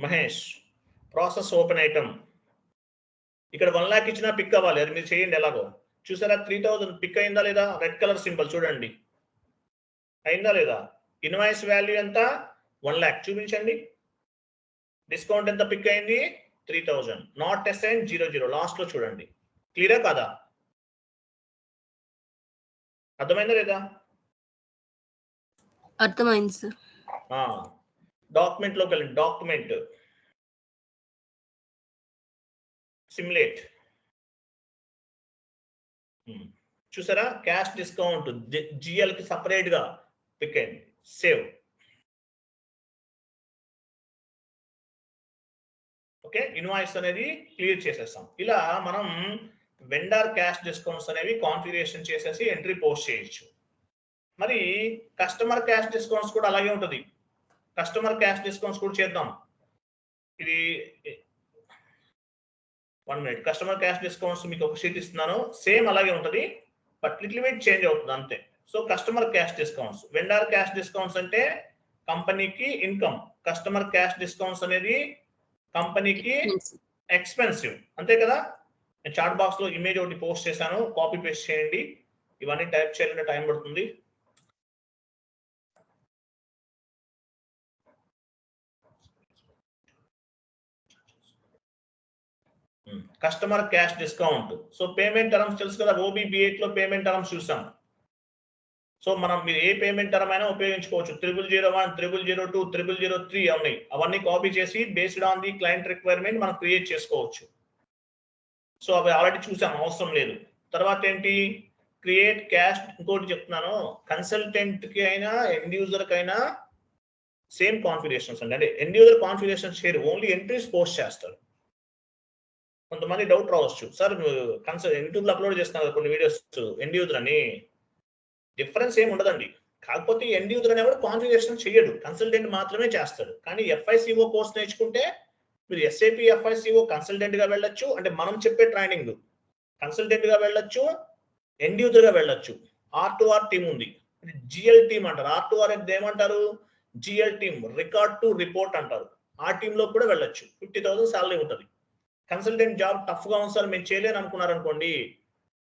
మహేష్. Process open item. ఇక్కడ 1 lakh ఇచ్చినా పిక్ అవ్వాలి. అది మీరు చేయండి. ఎలాగో చూసారా 3,000 పిక్ అయిందా లేదా? రెడ్ కలర్ సింబల్ చూడండి. అయిందా లేదా? ఇన్వాయిస్ వాల్యూ ఎంత? 1 lakh చూపించండి. డిస్కౌంట్ ఎంత పిక్ అయింది? 3,000. నాట్ అసైన్ 00 లాస్ట్ లో చూడండి. క్లియరా కాదా? అర్థమైందా లేదా? అర్థమైంది సార్. డాక్యుమెంట్ లోకి వెళ్ళండి. Document simulate. చూసారా క్యాష్ డిస్కౌంట్ జిఎల్ కి సపరేట్ గా పిక్ అయింది. సేవ్. ఓకే. ఇన్వాయిస్ అనేది క్లియర్ చేసేస్తాం. ఇలా మనం వెండర్ క్యాష్ డిస్కౌంట్స్ అనేవి కాన్ఫిగరేషన్ చేసేసి ఎంట్రీ పోస్ట్ చేయొచ్చు. మరి కస్టమర్ క్యాష్ డిస్కౌంట్స్ కూడా అలాగే ఉంటుంది. కస్టమర్ క్యాష్ డిస్కౌంట్స్ కూడా చేద్దాం. ఇది 1 minute. కస్టమర్ క్యాష్ డిస్కౌంట్స్ మీకు ఒక షీట్ ఇస్తున్నాను. సేమ్ అలాగే ఉంటుంది బట్ లిటిల్ బిట్ చేంజ్ అవుతుంది అంతే. So customer cash discounts. Vendor cash discounts అంటే కంపెనీకి ఇన్కమ్. కస్టమర్ క్యాష్ డిస్కౌంట్స్ అనేది కంపెనీకి ఎక్స్పెన్సివ్ అంతే కదా. నేను చాట్ బాక్స్ లో ఇమేజ్ ఒకటి పోస్ట్ చేశాను. కాపీ పేస్ట్ చేయండి. ఇవన్నీ టైప్ చేయాలంటే టైం పడుతుంది. Customer cash discount. So payment terms తెలుసు కదా. OB-BA లో పేమెంట్ టర్మ్స్ చూసాం. సో మనం మీరు ఏ పేమెంట్ టర్మ్ అయినా ఉపయోగించుకోవచ్చు. 0001, 0002, 0003 ఉన్నాయి. అవన్నీ కాపీ చేసి based on the client requirement మనం క్రియేట్ చేసుకోవచ్చు. సో అవి ఆల్రెడీ చూసాం, అవసరం లేదు. తర్వాత ఏంటి, క్రియేట్ క్యాష్. ఇంకోటి చెప్తున్నాను, కన్సల్టెంట్ కి అయినా ఎండ్ యూజర్ కి అయినా సేమ్ కాన్ఫిగరేషన్స్ అండి. అంటే ఎండ్ యూజర్ కాన్ఫిగరేషన్స్ చేయరు, ఓన్లీ ఎంట్రీస్ పోస్ట్ చేస్తారు. కొంతమంది డౌట్ రావచ్చు, సార్ యూట్యూబ్ లో అప్లోడ్ చేస్తున్నారు కొన్ని వీడియోస్ ఎండ్ యూజర్ అని. డిఫరెన్స్ ఏమి ఉండదండి. కాకపోతే ఎండ్ యూజర్ అనేవాడు కాన్ఫిగరేషన్ చేయడు, కన్సల్టెంట్ మాత్రమే చేస్తాడు. కానీ FICO కోర్స్ నేర్చుకుంటే మీరు SAP FICO కన్సల్టెంట్ గా వెళ్ళొచ్చు. అంటే మనం చెప్పే ట్రైనింగ్ కన్సల్టెంట్ గా వెళ్ళొచ్చు, ఎండ్ యూజర్ గా వెళ్ళొచ్చు. R2R టీమ్ ఉంది, GL టీమ్ అంటారు. R2R అంటే ఏమంటారు, GL team, record to report అంటారు. ఆ టీమ్ లో కూడా వెళ్ళొచ్చు. 50,000 సాలరీ ఉంటుంది. కన్సల్టెంట్ జాబ్ టఫ్ గా ఉంది సార్ మేము చేయలేని అనుకున్నారు అనుకోండి,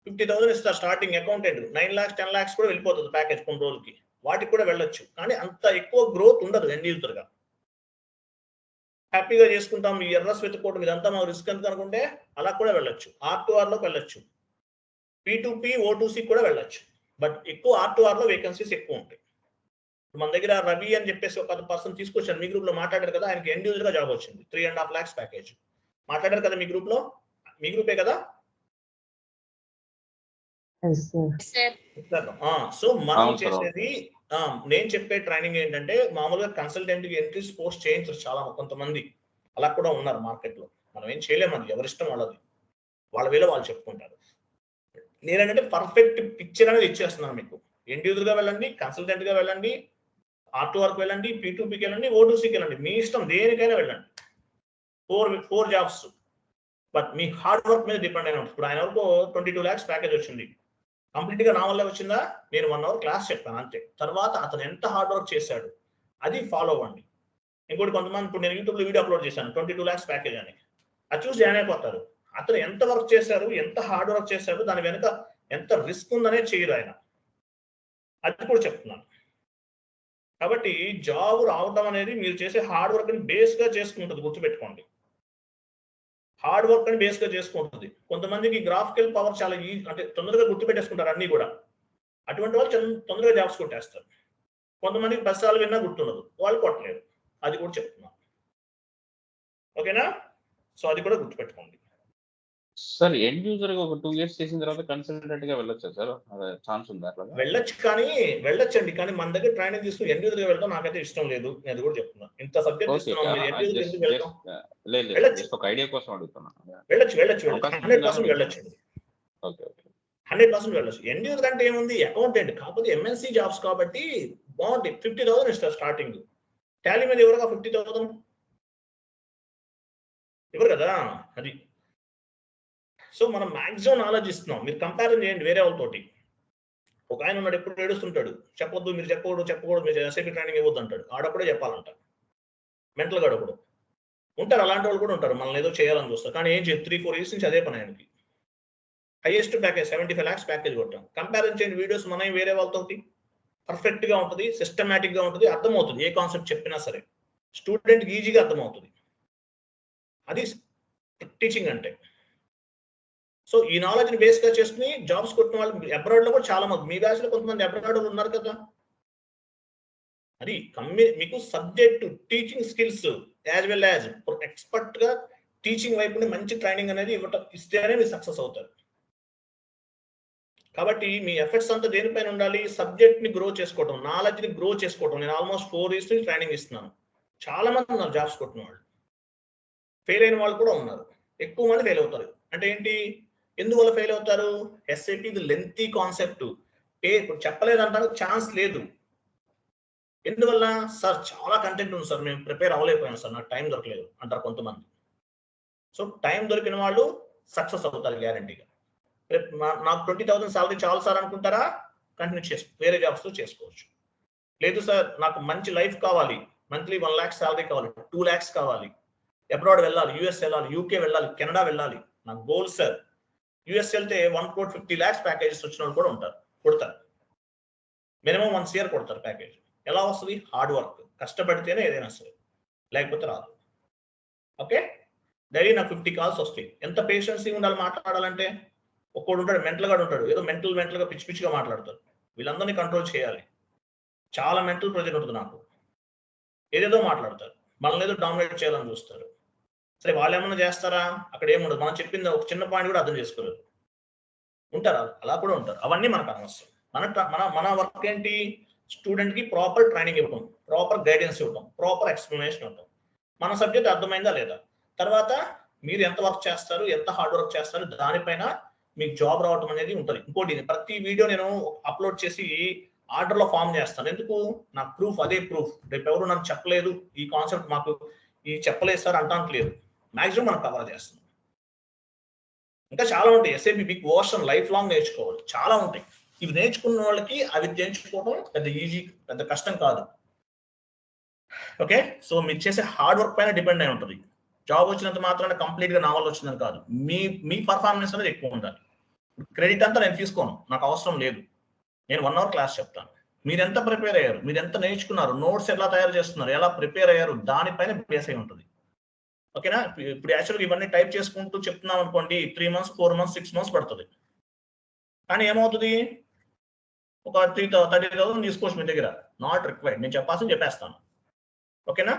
50,000 ఇస్తారు స్టార్టింగ్. అకౌంటెంట్ 9 lakhs 10 lakhs కూడా వెళ్ళిపోతుంది ప్యాకేజ్ కొన్ని రోజులకి. వాటికి కూడా వెళ్ళొచ్చు. కానీ అంత ఎక్కువ గ్రోత్ ఉండదు ఎండ్ యూజర్ గా. హ్యాపీగా చేసుకుంటాం, మీ ఎర్రస్ వెతుక్కోవడం ఇదంతా మాకు రిస్క్ ఎంత అనుకుంటే అలా కూడా వెళ్ళొచ్చు. R2R లోకి వెళ్ళొచ్చు, P2P O2C కూడా వెళ్ళొచ్చు. బట్ ఎక్కువ R2R లో వేకెన్సీస్ ఎక్కువ ఉంటాయి. మన దగ్గర రవి అని చెప్పేసి ఒక పర్సన్ తీసుకొచ్చారు, మీ గ్రూప్ లో మాట్లాడారు కదా, ఆయనకి ఎండ్ యూజర్ గా జాబ్ వచ్చింది. 3.5 lakhs ప్యాకేజ్ మాట్లాడారు కదా మీ గ్రూప్ లో. మీ గ్రూపే కదా. సో మనం చేసేది, నేను చెప్పే ట్రైనింగ్ ఏంటంటే మామూలుగా కన్సల్టెంట్ కి ఎంట్రీస్ పోస్ట్ చేయించరు చాలా కొంతమంది, అలా కూడా ఉన్నారు మార్కెట్ లో. మనం ఏం చేయలేము, అది ఎవరిష్టం వాళ్ళది, వాళ్ళ వేలో వాళ్ళు చెప్పుకుంటారు. నేనంటే పర్ఫెక్ట్ పిక్చర్ అనేది ఇచ్చేస్తున్నాను మీకు. ఎండ్ యూజర్ గా వెళ్ళండి, కన్సల్టెంట్ గా వెళ్ళండి, R2R కి వెళ్ళండి, P2Pకి వెళ్ళండి, O2Cకి వెళ్ళండి, మీ ఇష్టం, దేనికైనా వెళ్ళండి. 4 jobs. But me hard work మీద డిపెండ్ అయిన ఉంటుంది. ఇప్పుడు ఆయన వరకు 22 lakhs ప్యాకేజ్ వచ్చింది. కంప్లీట్ గా నా వల్లే వచ్చిందా, నేను 1 hour క్లాస్ చెప్పాను అంతే. తర్వాత అతను ఎంత హార్డ్ వర్క్ చేశాడు అది ఫాలో అవ్వండి. ఇంకోటి కొంతమంది, ఇప్పుడు నేను యూట్యూబ్ లో వీడియో అప్లోడ్ చేశాను 22 lakhs ప్యాకేజ్ అని, అది చూసి జాయిన్ అయిపోతారు. అతను ఎంత వర్క్ చేశారు, ఎంత హార్డ్ వర్క్ చేశారు, దాని వెనుక ఎంత రిస్క్ ఉందనే చేయరు ఆయన, అది కూడా చెప్తున్నాను. కాబట్టి జాబ్ రావడం అనేది మీరు చేసే హార్డ్ వర్క్ ని బేస్ గా చేసుకుంటుంది, గుర్తుపెట్టుకోండి. హార్డ్ వర్క్ అని బేస్ గా చేసుకుంటుంది. కొంతమందికి గ్రాఫికల్ పవర్ చాలా అంటే తొందరగా గుర్తుపెట్టేసుకుంటారు అన్ని కూడా, అటువంటి వాళ్ళు తొందరగా జాబ్స్ కొట్టేస్తారు. కొంతమందికి 10 సార్లు విన్నా గుర్తుండదు, వాళ్ళు కొట్టలేరు, అది కూడా చెప్తున్నాను. ఓకేనా, సో అది కూడా గుర్తుపెట్టుకోండి. సార్ ఎండ్ యూజర్ గా ఒక 2 years చేసిన తర్వాత కన్సల్టెంట్ గా వెళ్ళొచ్చా సార్, అదే ఛాన్స్ ఉందా అట్లా? వెళ్ళొచ్చండి, కానీ మన దగ్గర ట్రైనింగ్ తీసుకుని ఎండ్ యూజర్ గా వెళ్ళడం నాకైతే ఇష్టం లేదు. నేను అది కూడా చెప్తున్నాను. ఇంత సబ్జెక్ట్ ఇస్తున్నాం, మీరు ఎండ్ యూజర్ ఎందుకు వెళ్తాం? జస్ట్ ఒక ఐడియా కోసం అడుగుతున్నా. వెళ్ళొచ్చు 100% వెళ్ళొచ్చు. ఓకే 100% వెళ్ళొచ్చు. ఎండ్ యూజర్ అంటే ఏముంది, అకౌంటెంట్. కాకపోతే MNC జాబ్స్ కాబట్టి బాగుంటాయి. 50,000 ఇస్తారు స్టార్టింగ్. టాలీ మీద ఎవరుగా 50,000 ఎవరు కదా, అది. సో మనం మాక్సిమం ఆలోచిస్తున్నాం. మీరు కంపారిజన్ చేయండి వేరే వాళ్ళతోటి. ఒక ఆయన ఉన్నాడు, ఎప్పుడు ఏడుస్తుంటాడు, చెప్పొద్దు మీరు చెప్పకూడదు మీరు SAP ట్రైనింగ్ ఇవ్వద్దు అంటాడు. ఆడప్పుడే చెప్పాలంట, మెంటల్ గాడు ఒకడు ఉంటారు. అలాంటి వాళ్ళు కూడా ఉంటారు, మనల్ని ఏదో చేయాలని చూస్తారు. కానీ ఏం చేయదు, 3-4 years నుంచి అదే పని ఆయనకి. హైయెస్ట్ ప్యాకేజ్ 75 lakhs ప్యాకేజ్ కొట్టాం. కంపారిజన్ చేయండి వీడియోస్ మనం వేరే వాళ్ళతోటి. పర్ఫెక్ట్ గా ఉంటుంది, సిస్టమేటిక్ గా ఉంటుంది, అర్థమవుతుంది. ఏ కాన్సెప్ట్ చెప్పినా సరే స్టూడెంట్కి ఈజీగా అర్థమవుతుంది. అది టీచింగ్ అంటే. సో ఈ నాలెడ్జ్ ని బేస్ గా చేసుకుని జాబ్స్ కొట్టిన వాళ్ళు అబ్రాడ్ లో కూడా చాలా మంది, మీ బ్యాచ్ లో కొంతమంది అబ్రాడ్ ఉన్నారు కదా. అది మీకు subject teaching skills as well as expert గా టీచింగ్ వైపు మంచి ట్రైనింగ్ అనేది ఇస్తేనే మీరు సక్సెస్ అవుతారు. కాబట్టి మీ ఎఫర్ట్స్ అంతా దేనిపైన ఉండాలి, సబ్జెక్ట్ ని గ్రో చేసుకోవడం, నాలెడ్జ్ ని గ్రో చేసుకోవడం. నేను ఆల్మోస్ట్ 4 years నుంచి ట్రైనింగ్ ఇస్తున్నాను. చాలా మంది ఉన్నారు జాబ్స్ కొట్టిన వాళ్ళు, ఫెయిల్ అయిన వాళ్ళు కూడా ఉన్నారు. ఎక్కువ మంది ఫెయిల్ అవుతారు. అంటే ఏంటి, ఎందువల్ల ఫెయిల్ అవుతారు? SAP ఇది లెంతీ కాన్సెప్ట్, చెప్పలేదంటానికి ఛాన్స్ లేదు. ఎందువల్ల? సార్ చాలా కంటెంట్ ఉంది సార్, మేము ప్రిపేర్ అవ్వలేకపోయాను సార్, నాకు టైం దొరకలేదు అంటారు కొంతమంది. సో టైం దొరికిన వాళ్ళు సక్సెస్ అవుతారు గ్యారంటీగా. నాకు 20,000 సాలరీ చాలు సార్ అనుకుంటారా, కంటిన్యూ వేరే జాబ్స్ లో చేసుకోవచ్చు. లేదు సార్ నాకు మంచి లైఫ్ కావాలి, మంత్లీ 1 lakh సాలరీ కావాలి, 2 lakhs కావాలి, అబ్రాడ్ వెళ్ళాలి, US వెళ్ళాలి, UK వెళ్ళాలి, కెనడా వెళ్ళాలి, నాకు గోల్ సార్. US వెళ్తే 1,50 lakhs ప్యాకేజెస్ వచ్చిన వాళ్ళు కూడా ఉంటారు, కొడతారు. మినిమం 1 year కొడతారు ప్యాకేజ్. ఎలా వస్తుంది? హార్డ్ వర్క్, కష్టపడితేనే ఏదైనా సరే, లేకపోతే రాదు. ఓకే, డైలీ నాకు 50 calls వస్తాయి. ఎంత పేషెన్సీ ఉండాలి మాట్లాడాలంటే. ఒక్కడు ఉంటాడు మెంటల్ గా ఉంటాడు, ఏదో మెంటల్ గా పిచ్చి పిచ్చిగా మాట్లాడతాడు. వీళ్ళందరినీ కంట్రోల్ చేయాలి. చాలా మెంటల్ ప్రెజర్ ఉంటుంది నాకు. ఏదేదో మాట్లాడతారు, మనల్ని ఏదో డామినేట్ చేయాలని చూస్తారు. సరే వాళ్ళు ఏమన్నా చేస్తారా? అక్కడ ఏముండదు. మనం చెప్పింది ఒక చిన్న పాయింట్ కూడా అర్థం చేసుకోలేదు. ఉంటారు, అలా కూడా ఉంటారు. అవన్నీ మనకు అనవసరం. మన వర్క్ ఏంటి? స్టూడెంట్ కి ప్రాపర్ ట్రైనింగ్ ఇవ్వడం, ప్రాపర్ గైడెన్స్ ఇవ్వడం, ప్రాపర్ ఎక్స్ప్లెనేషన్ ఇవ్వడం. మన సబ్జెక్ట్ అర్థమైందా లేదా? తర్వాత మీరు ఎంత వర్క్ చేస్తారు, ఎంత హార్డ్ వర్క్ చేస్తారు, దానిపైన మీకు జాబ్ రావడం అనేది ఉంటుంది. ఇంకోటి, ప్రతి వీడియో నేను అప్లోడ్ చేసి ఆర్డర్ లో ఫామ్ చేస్తాను. ఎందుకు? నాకు ప్రూఫ్, అదే ప్రూఫ్. రేపు ఎవరు నాకు చెప్పలేదు, ఈ కాన్సెప్ట్ మాకు ఈ చెప్పలేదు సార్ అంటానికి లేదు. మాక్సిమం మనం కవర్ చేస్తున్నాం. ఇంకా చాలా ఉంటాయి. SAP big version life long నేర్చుకోవాలి, చాలా ఉంటాయి. ఇవి నేర్చుకున్న వాళ్ళకి అవి నేర్చుకోవడం పెద్ద ఈజీ, పెద్ద కష్టం కాదు. ఓకే, సో మీరు చేసే హార్డ్ వర్క్ పైన డిపెండ్ అయి ఉంటుంది. జాబ్ వచ్చినంత మాత్రాన కంప్లీట్ గా నా వల్ల వచ్చిందని కాదు. మీ పర్ఫార్మెన్స్ అనేది ఎక్కువ ఉండాలి. క్రెడిట్ అంతా నేను తీసుకోను, నాకు అవసరం లేదు. నేను 1 అవర్ క్లాస్ చెప్తాను. మీరు ఎంత ప్రిపేర్ అయ్యారు, మీరు ఎంత నేర్చుకున్నారు, నోట్స్ ఎలా తయారు చేస్తున్నారు, ఎలా ప్రిపేర్ అయ్యారు, దానిపైన బేస్ అయి ఉంటుంది. ఓకేనా? ఇప్పుడు యాక్చువల్గా ఇవన్నీ టైప్ చేసుకుంటూ చెప్తున్నాం అనుకోండి, 3 months 4 months 6 months పడుతుంది. కానీ ఏమవుతుంది, ఒక 30,000 తీసుకోవచ్చు మీ దగ్గర. Not required. నేను చెప్పాల్సింది చెప్పేస్తాను. ఓకేనా?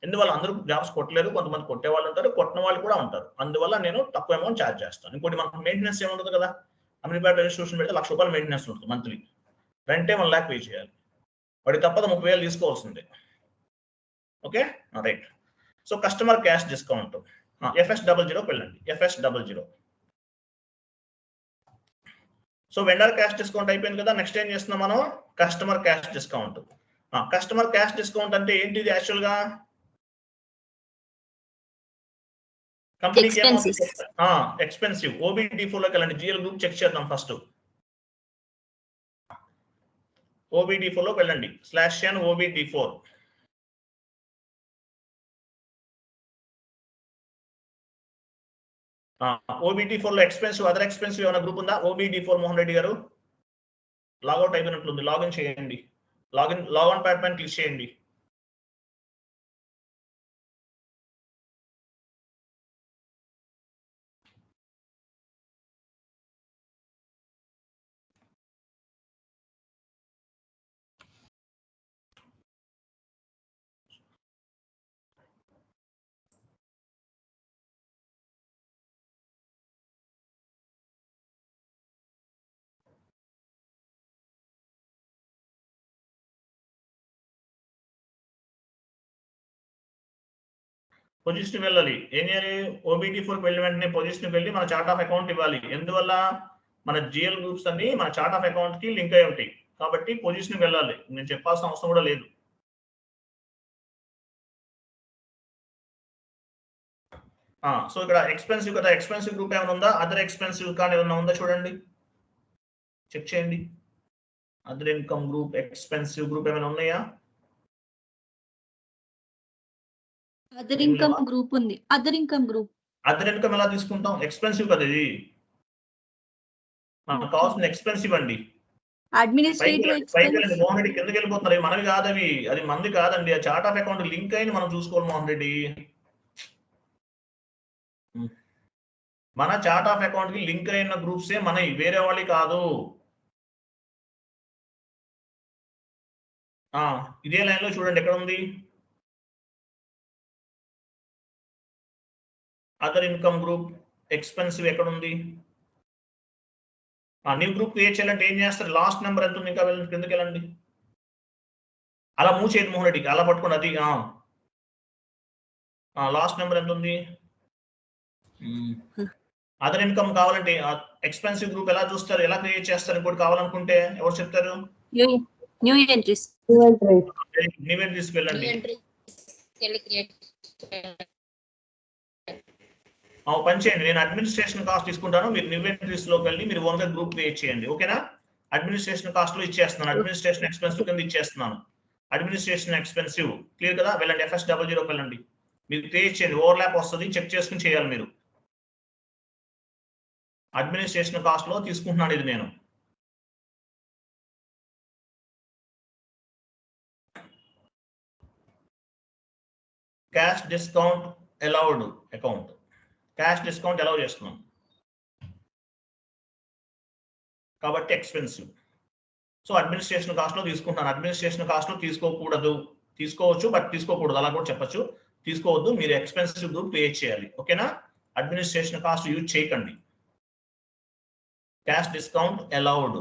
ఎందువల్ల అందరూ జాబ్స్ కొట్టలేరు, కొంతమంది కొట్టే వాళ్ళు ఉంటారు, కొట్టిన వాళ్ళు కూడా ఉంటారు. అందువల్ల నేను తక్కువ అమౌంట్ ఛార్జ్ చేస్తాను. ఇంకోటి, మనకు మెయింటెనెన్స్ ఏముంటుంది కదా. అమీర్పేట ఇన్స్టిట్యూషన్ పెడితే ₹1,00,000 మెయింటెనెన్స్ ఉంటుంది మంత్లీ. రెంటే 1 lakh పే చేయాలి. వాడికి తప్పదు 30,000 తీసుకోవాల్సిందే. Okay, right. So customer cash discount FS00 వెళ్ళండి. FS00. So vendor cash discount అయిపోయింది కదా. నెక్స్ట్ ఏం చేస్తున్నాం మనం? Customer cash discount. Customer cash discount అంటే ఏంటిది? యాక్చువల్ గా కంపెనీకి ఎక్స్పెన్సివ్. OBD4 లోకి వెళ్ళండి. GL గ్రూప్ చెక్ చేద్దాం ఫస్ట్. OBD4 లోకి వెళ్ళండి. /n OBD4. OBD4 లో ఎక్స్పెన్సివ్, అదర్ ఎక్స్పెన్సివ్ ఏమైనా గ్రూప్ ఉందా? OBD4 మోహన్ రెడ్డి గారు లాగౌట్ అయిపోయినట్లుంది. లాగిన్ చేయండి. లాగిన్ ప్యాడ్ పైన క్లిక్ చేయండి. పొజిషన్ వెళ్ళాలి. ఏం చేయాలి? OBD4 వెళ్ళి వెంటనే పొజిషన్ వెళ్ళి మన చార్ట్ ఆఫ్ అకౌంట్ ఇవ్వాలి. ఎందువల్ల? మన GL గ్రూప్స్ అన్ని మన చార్ట్ ఆఫ్ అకౌంట్ కి లింక్ అయి ఉంటాయి కాబట్టి పొజిషన్ వెళ్ళాలి. నేను చెప్పాల్సిన అవసరం కూడా లేదు. సో ఇక్కడ ఎక్స్పెన్సివ్ కదా, ఎక్స్పెన్సివ్ గ్రూప్ ఏమైనా ఉందా? అదర్ ఎక్స్పెన్సివ్ కానీ ఏమైనా ఉందా చూడండి, చెక్ చేయండి. Other income group, expensive group ఏమైనా ఉన్నాయా? అదర్ ఇన్కమ్ గ్రూప్ ఉంది. Other income group. Other income ఎలా తీసుకుంటాం? ఎక్స్పెన్సివ్ కదా ఇది. మనకు కావాల్సిన ఎక్స్పెన్సివ్ అండి. Administrative expense. మోహన్ రెడ్డి కిందకి వెళ్ళిపోతున్నారు. మనవి కాదు అవి, అది మంది కాదండి. ఆ చార్ట్ ఆఫ్ అకౌంట్ లింక్ అయిన మనం చూసుకోవాలి మోహన్ రెడ్డి. మన చార్ట్ ఆఫ్ అకౌంట్ కి లింక్ అయిన గ్రూప్సే మనవి, వేరే వాళ్ళు కాదు. ఇదే లైన్ లో చూడండి ఎక్కడ ఉంది అదర్ ఇన్కమ్ గ్రూప్. ఎక్స్పెన్సివ్ ఎక్కడ ఉంది? న్యూ గ్రూప్ క్రియేట్ చేయాలంటే ఏం చేస్తారు? లాస్ట్ నెంబర్ ఎంత ఉంది? ఇంకా వెళ్ళండి, కిందకి వెళ్ళండి. అలా మూవ్ చేయదు మోహన్ రెడ్డికి, అలా పట్టుకోండి. అది లాస్ట్ నెంబర్ ఎంత ఉంది? అదర్ ఇన్కమ్ కావాలంటే ఎక్స్పెన్సివ్ గ్రూప్ ఎలా చూస్తారు, ఎలా క్రియేట్ చేస్తారు? ఇంకోటి కావాలనుకుంటే ఎవరు చెప్తారు? New entries. న్యూ ఎంట్రీస్ వెళ్ళండి. పని చేయండి. నేను అడ్మినిస్ట్రేషన్ కాస్ట్ తీసుకుంటాను, మీరు న్యూ ఎంట్రీస్ లోకి వెళ్ళి మీరు ఓన్ గా గ్రూప్ క్రియేట్ చేయండి. ఓకేనా? అడ్మినిస్ట్రేషన్ కాస్ట్ లో ఇచ్చేస్తున్నాను, అడ్మినిస్ట్రేషన్ ఎక్స్పెన్సివ్ కింద ఇచ్చేస్తున్నాను. అడ్మినిస్ట్రేషన్ ఎక్స్పెన్సివ్ క్లియర్ కదా. వెళ్ళండి FS00 వెళ్ళండి. మీరు క్రియేట్ చేయండి. ఓవర్లాప్ వస్తుంది, చెక్ చేసుకుని చేయాలి మీరు. అడ్మినిస్ట్రేషన్ కాస్ట్ లో తీసుకుంటున్నాను ఇది నేను. Cash discount allowed account. Cash discount allow చేస్తున్నాం కాబట్టి ఎక్స్పెన్సివ్. సో అడ్మినిస్ట్రేషన్ కాస్ట్ లో తీసుకుంటున్నాను. అడ్మినిస్ట్రేషన్ కాస్ట్ లో తీసుకోకూడదు, తీసుకోవచ్చు బట్ తీసుకోకూడదు అలా కూడా చెప్పొచ్చు. తీసుకోవద్దు, మీరు ఎక్స్పెన్సివ్ గ్రూప్ క్రియేట్ చేయాలి. ఓకేనా? అడ్మినిస్ట్రేషన్ కాస్ట్ యూజ్ చేయకండి. క్యాష్ డిస్కౌంట్ అలౌడ్,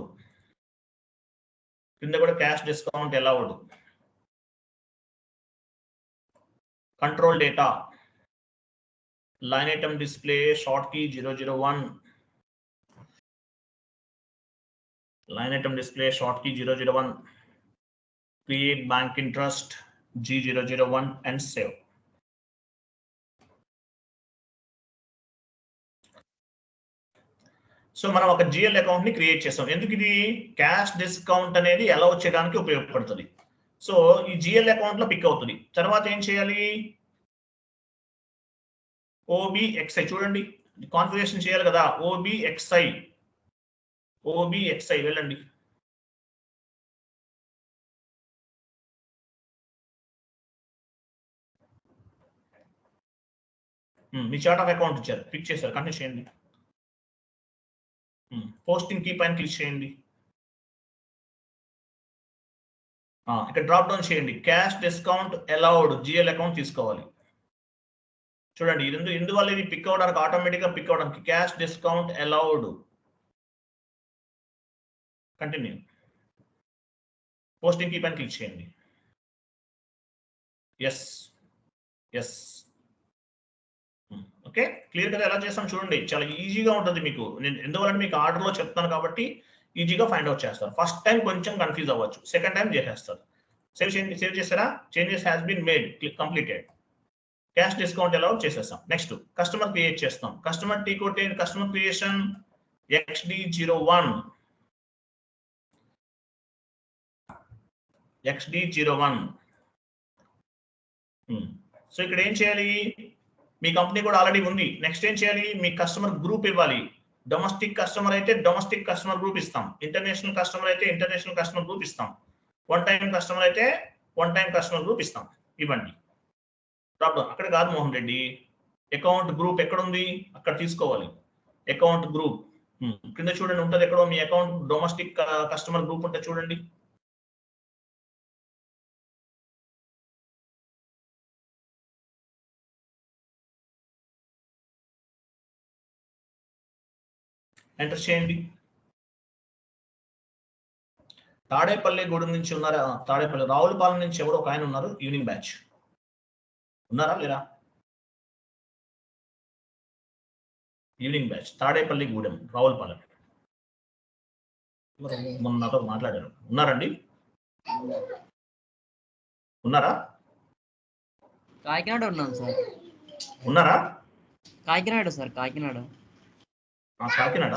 కింద కూడా cash discount allowed. Control data, line item display short key 001, line item display short key 001, create bank interest G001 and save. So మనం ఒక GL account ని create చేస్తాం. ఎందుకు ఇది? Cash discount అనేది అలౌ చేయడానికి ఉపయోగపడుతుంది. సో ఈ జిఎల్ అకౌంట్ లో పిక్ అవుతుంది. తర్వాత ఏం చేయాలి? OBXI చూడండి, కాన్ఫిగరేషన్ చేయాలి కదా. OBXI వెళ్ళండి. మీ చార్ట్ ఆఫ్ అకౌంట్ ఇచ్చారు, క్లిక్ చేశారు, కంటిన్యూ చేయండి. పోస్టింగ్ కీ పైన క్లిక్ చేయండి. ఇక్కడ డ్రాప్ డౌన్ చేయండి. Cash discount allowed GL account తీసుకోవాలి. చూడండి, ఇందువల్ల ఇది పిక్ అవడానికి, ఆటోమేటిక్ గా పిక్ అవడానికి cash discount allowed. Continue. Posting key పైన క్లిక్ చేయండి. ఎస్. ఓకే, క్లియర్ కదా? ఎలా చేస్తాం చూడండి, చాలా ఈజీగా ఉంటుంది మీకు. నేను ఎందువల్ల మీకు ఆర్డర్ లో చెప్తాను కాబట్టి ఈజీగా ఫైండ్ అవుట్ చేస్తారు. ఫస్ట్ టైం కొంచెం కన్ఫ్యూజ్ అవ్వచ్చు, సెకండ్ టైం చేసేస్తారు. సేవ్ చేయండి. సేవ్ చేస్తారా? Changes has been made, completed. Cash discount allowed చేసేస్తాం. నెక్స్ట్ కస్టమర్ క్రియేట్ చేస్తాం. Customer T code, customer creation XD01. సో ఇక్కడ ఏం చేయాలి? మీ కంపెనీ కూడా ఆల్రెడీ ఉంది. నెక్స్ట్ ఏం చేయాలి? మీ కస్టమర్ గ్రూప్ ఇవ్వాలి. డొమెస్టిక్ కస్టమర్ అయితే డొమెస్టిక్ కస్టమర్ గ్రూప్ ఇస్తాం. ఇంటర్నేషనల్ కస్టమర్ అయితే ఇంటర్నేషనల్ కస్టమర్ గ్రూప్ ఇస్తాం. వన్ టైం కస్టమర్ అయితే వన్ టైం కస్టమర్ గ్రూప్ ఇస్తాం. ఇవ్వండి. ప్రాబ్లం అక్కడ కాదు మోహన్ రెడ్డి, అకౌంట్ గ్రూప్ ఎక్కడుంది? అక్కడ తీసుకోవాలి. అకౌంట్ గ్రూప్ కింద చూడండి, ఉంటుంది ఎక్కడో మీ అకౌంట్ డొమెస్టిక్ కస్టమర్ గ్రూప్ ఉంటే చూడండి. ఎంటర్ చేయండి. తాడేపల్లిగూడెం నుంచి ఉన్నారా? తాడేపల్లి, రావులపాలెం నుంచి ఎవరో ఒక ఆయన ఉన్నారు, ఈవినింగ్ బ్యాచ్. ఉన్నారా లేరా? Evening batch Tadepalligudem, Ravulapalem. మొన్న నాతో మాట్లాడారు. ఉన్నారండి? ఉన్నారా? కాకినాడ ఉన్నాం సార్. ఉన్నారా? కాకినాడ సార్, కాకినాడ. కాకినాడ.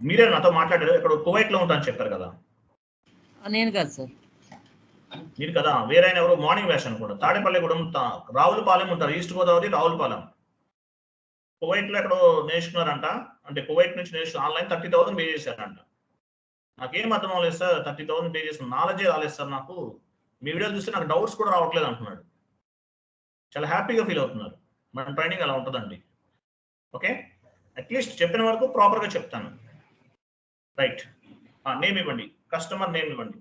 మీరే నాతో మాట్లాడారు. ఇక్కడ కువైట్ లో ఉంటాను చెప్పారు కదా. నేను కాదు సార్. మీరు కదా, వేరే ఎవరు మార్నింగ్ బ్యాచ్ అనుకుంటా. తాడేపల్లిగూడెం, రావులపాలెం ఉంటారు, ఈస్ట్ గోదావరి రావులపాలెం. కువైట్ లో ఎక్కడో నేర్చుకున్నారంట. అంటే కువైట్ నుంచి నేర్చుకున్న ఆన్లైన్ 30,000 పే చేశారంట. నాకేం అర్థం అవ్వలేదు సార్, 30,000 పే చేసిన నాలెడ్జే రాలేదు సార్ నాకు. మీ వీడియోలు చూస్తే నాకు డౌట్స్ కూడా రావట్లేదు అంటున్నాడు. చాలా హ్యాపీగా ఫీల్ అవుతున్నారు. మన ట్రైనింగ్ అలా ఉంటుందండి. ఓకే, అట్లీస్ట్ చెప్పిన వరకు ప్రాపర్గా చెప్తాను. రైట్, నేమ్ ఇవ్వండి, కస్టమర్ నేమ్ ఇవ్వండి.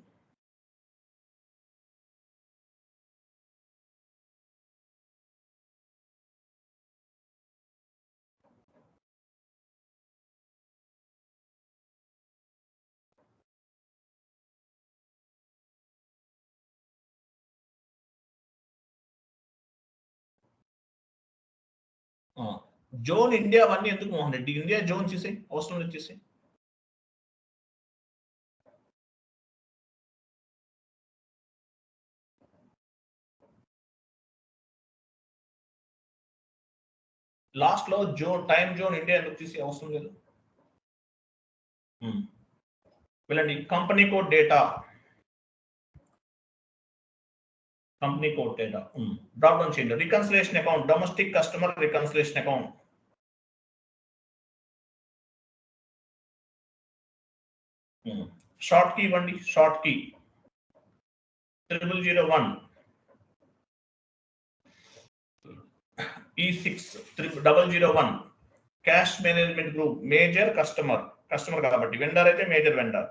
జోన్ ఇండియా అవన్నీ ఎందుకు మోహన్ రెడ్డి? ఇండియా జోన్ చేసే అవసరం లేదు, చేసే. లాస్ట్ లో జోన్, టైం జోన్ ఇండియా ఎందుకు తీసే అవసరం లేదు. వెళ్ళండి, company code data, company code data drop down చేయండి. Reconciliation account, domestic customer reconciliation account. Short key ఇవ్వండి, short key 0001 E6001. Cash management group, major customer, customer కాబట్టి వెండర్ అయితే major vendor.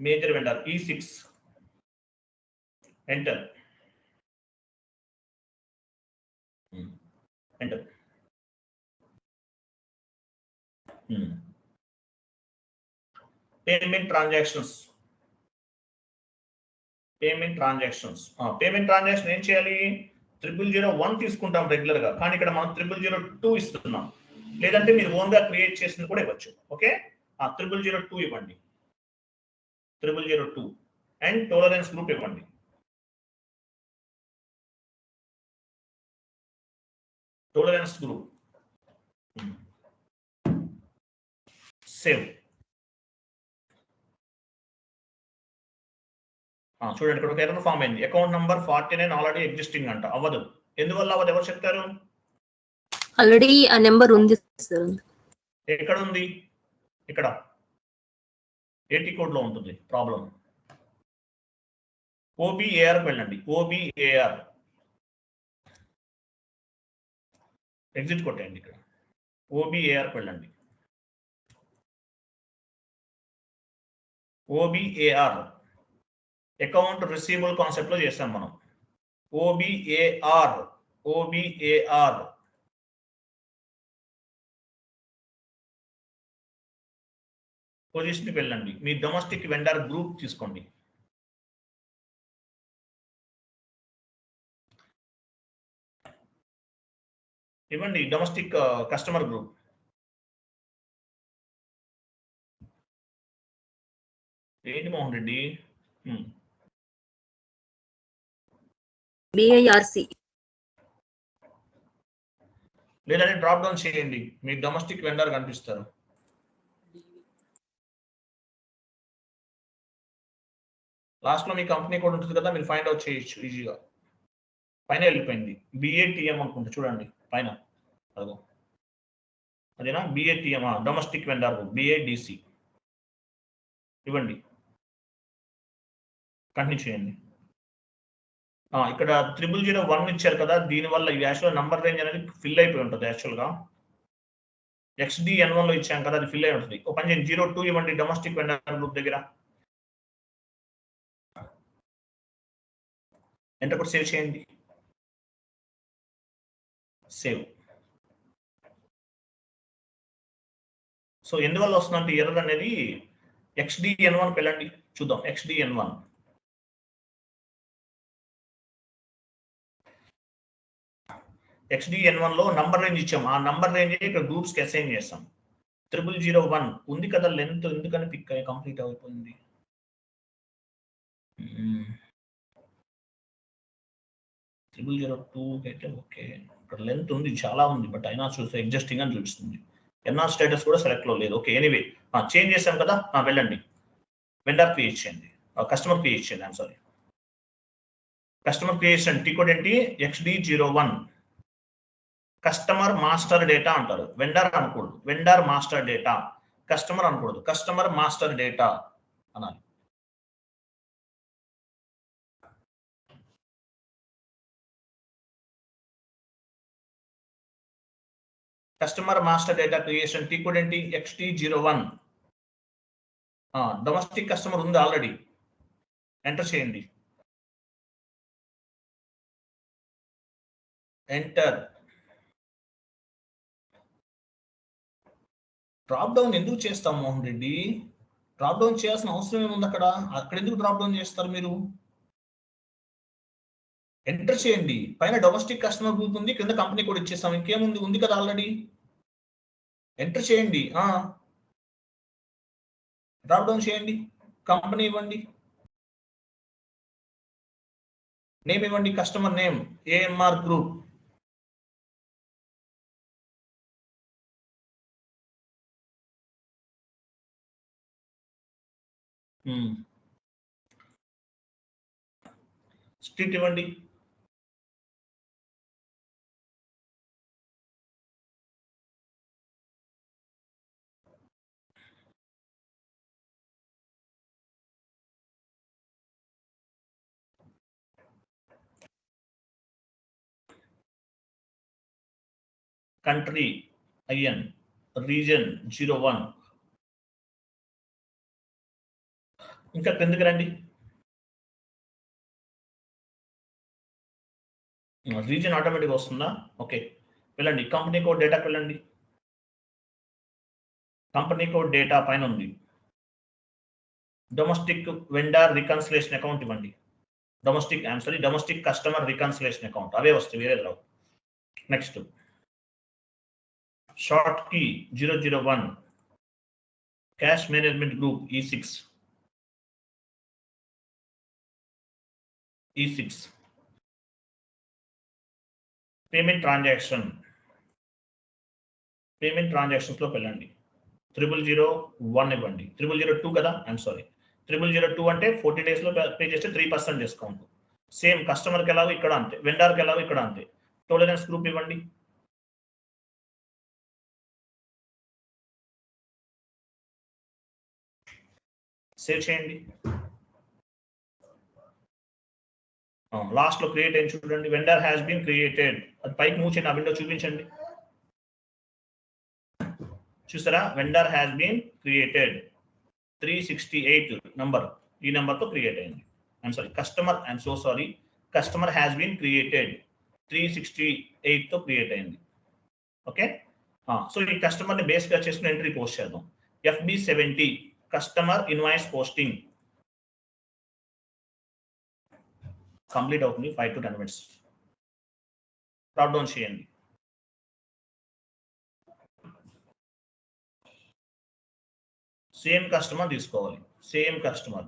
Major vendor E6 enter enter payment transactions payment transaction ఏం చేయాలి 0001 తీసుకుంటాం regular గా కానీ ఇక్కడ మనం 0002 ఇస్తున్నాం లేదంటే మీరు ఓన్ గా క్రియేట్ చేసింది కూడా ఇవ్వచ్చు ఓకే 0002 ఇవ్వండి 0002 అండ్ టాలరెన్స్ గ్రూప్ ఇవ్వండి టాలరెన్స్ గ్రూప్ సేవ్ చూడండి ఇక్కడ ఒక ఎర్రర్ ఫామ్ అయింది అకౌంట్ నంబర్ 49 ఆల్రెడీ ఎగ్జిస్టింగ్ అంట అవ్వదు ఎందువల్ల అవ్వదు ఎవరు చెప్తారు ఆల్రెడీ ఆ నెంబర్ ఉంది సార్ ఎక్కడ ఉంది ఇక్కడ ఏటీ కోడ్ లో ఉంటుంది ప్రాబ్లం OBAR వెళ్ళండి OBAR ఎగ్జిట్ కొట్టండి ఇక్కడ OBAR వెళ్ళండి OBAR అకౌంట్ రిసీవబుల్ కాన్సెప్ట్ లో చేస్తాం మనం OBAR పొజిషన్కి వెళ్ళండి మీ డొమెస్టిక్ వెండర్ గ్రూప్ తీసుకోండి ఇవ్వండి డొమెస్టిక్ కస్టమర్ గ్రూప్ ఏంటి మోహన్ రెడ్డి BIRC లేదంటే డ్రాప్ డౌన్ చేయండి మీ డొమెస్టిక్ వెండర్ కనిపిస్తారు లాస్ట్ లో మీ కంపెనీ కూడా ఉంటుంది కదా మీరు ఫైండ్ అవుట్ చేయొచ్చు ఈజీగా పైన వెళ్ళిపోయింది BATM అనుకుంటా చూడండి పైన అదో అదేనా BATM డొమెస్టిక్ వెండర్ BADC ఇవ్వండి కంటిన్యూ చేయండి ఇక్కడ 0001 ఇచ్చారు కదా దీనివల్ల ఈ యాక్చువల్ నంబర్ రేంజ్ అనేది ఫిల్ అయిపోయి ఉంటుంది యాక్చువల్గా XDN1 లో ఇచ్చాం కదా అది ఫిల్ అయి ఉంటుంది ఒక పని చేయండి 02 ఇవ్వండి డొమెస్టిక్ వెండర్ గ్రూప్ దగ్గర ఎంటర్ కూడా సేవ్ చేయండి సేవ్ సో ఎందువల్ల వస్తుందంటే ఎర్రర్ అనేది XDN1 వెళ్ళండి చూద్దాం XDN1 XDN1 లో నంబర్ రేంజ్ ఇచ్చాం ఆ నంబర్ రేంజ్ ఇక్కడ గ్రూప్స్ కి అసైన్ చేస్తాం 0001 ఉంది కదా లెంత్ ఎందుకని పిక్ అయ్యి కంప్లీట్ అయిపోయింది 0002 అయితే ఓకే ఇక్కడ లెంత్ ఉంది చాలా ఉంది బట్ అయినా చూస్తే ఎగ్జిస్టింగ్ అని చూపిస్తుంది ఎన్ఆర్ స్టేటస్ కూడా సెలెక్ట్ లో లేదు ఓకే ఎనీవే చేంజ్ చేసాం కదా వెళ్ళండి వెండర్ క్రియేట్ చేయండి కస్టమర్ క్రియేట్ చేయండి I'm sorry customer creation tea code ఏంటి XD01 కస్టమర్ మాస్టర్ డేటా అంటారు వెండర్ అనకూడదు వెండర్ మాస్టర్ డేటా కస్టమర్ అనకూడదు కస్టమర్ మాస్టర్ డేటా అనాలి customer master data creation tea code ఏంటి XD01 డొమెస్టిక్ కస్టమర్ ఉంది already enter చేయండి enter drop down ఎందుకు చేస్తాం మోహన్ రెడ్డి డ్రాప్ డౌన్ చేయాల్సిన అవసరం ఏముంది అక్కడ ఎందుకు డ్రాప్ డౌన్ చేస్తారు మీరు ఎంటర్ చేయండి పైన డొమెస్టిక్ కస్టమర్ గ్రూప్ ఉంది కింద కంపెనీ కూడా ఇచ్చేస్తాం ఇంకేముంది ఉంది కదా ఆల్రెడీ ఎంటర్ చేయండి డ్రాప్ డౌన్ చేయండి కంపెనీ ఇవ్వండి నేమ్ ఇవ్వండి customer name AMR group street ఇవ్వండి country IN region 01 ఇంకా కిందకి రండి. రీజన్ ఆటోమేటిక్ వస్తుందా? ఓకే, వెళ్ళండి. కంపెనీ కోడ్ డేటాకి వెళ్ళండి. కంపెనీ కోడ్ డేటా పైన ఉంది. డొమెస్టిక్ వెండర్ రికన్సిలేషన్ అకౌంట్ ఇవ్వండి. డొమెస్టిక్ కస్టమర్ రికన్సిలేషన్ అకౌంట్ అవే వస్తాయి, వేరే రావు. Next short key 001 cash management group E6 payment transactions లోకి వెళ్ళండి. 0001 ఇవ్వండి. 0002 కదా, ఐఎమ్ సారీ. 0002 అంటే 14 days లో పే చేస్తే 3% డిస్కౌంట్. సేమ్ కస్టమర్కి ఎలాగో ఇక్కడ అంతే, వెండర్కి ఎలాగో ఇక్కడ అంతే. టాలరెన్స్ గ్రూప్ ఇవ్వండి. సేవ్ చేయండి. లాస్ట్ లో క్రియేట్ అయింది చూడండి, వెండర్ హ్యాస్ బీన్ క్రియేటెడ్. అది పైకి మూవ్ చేయండి, ఆ విండో చూపించండి. చూసారా, vendor has been created 368 number, ఈ నెంబర్ తో క్రియేట్ అయింది. కస్టమర్ హ్యాస్ బీన్ క్రియేటెడ్ 368 తో క్రియేట్ అయింది. ఓకే, సో ఈ కస్టమర్ ని బేస్ గా చేసుకుని ఎంట్రీ పోస్ట్ చేద్దాం. FB70 customer invoice posting complete అవుతుంది. 5 to 10 minutes. డ్రాప్ డౌన్ చేయండి. సేమ్ కస్టమర్ తీసుకోవాలి. Same customer.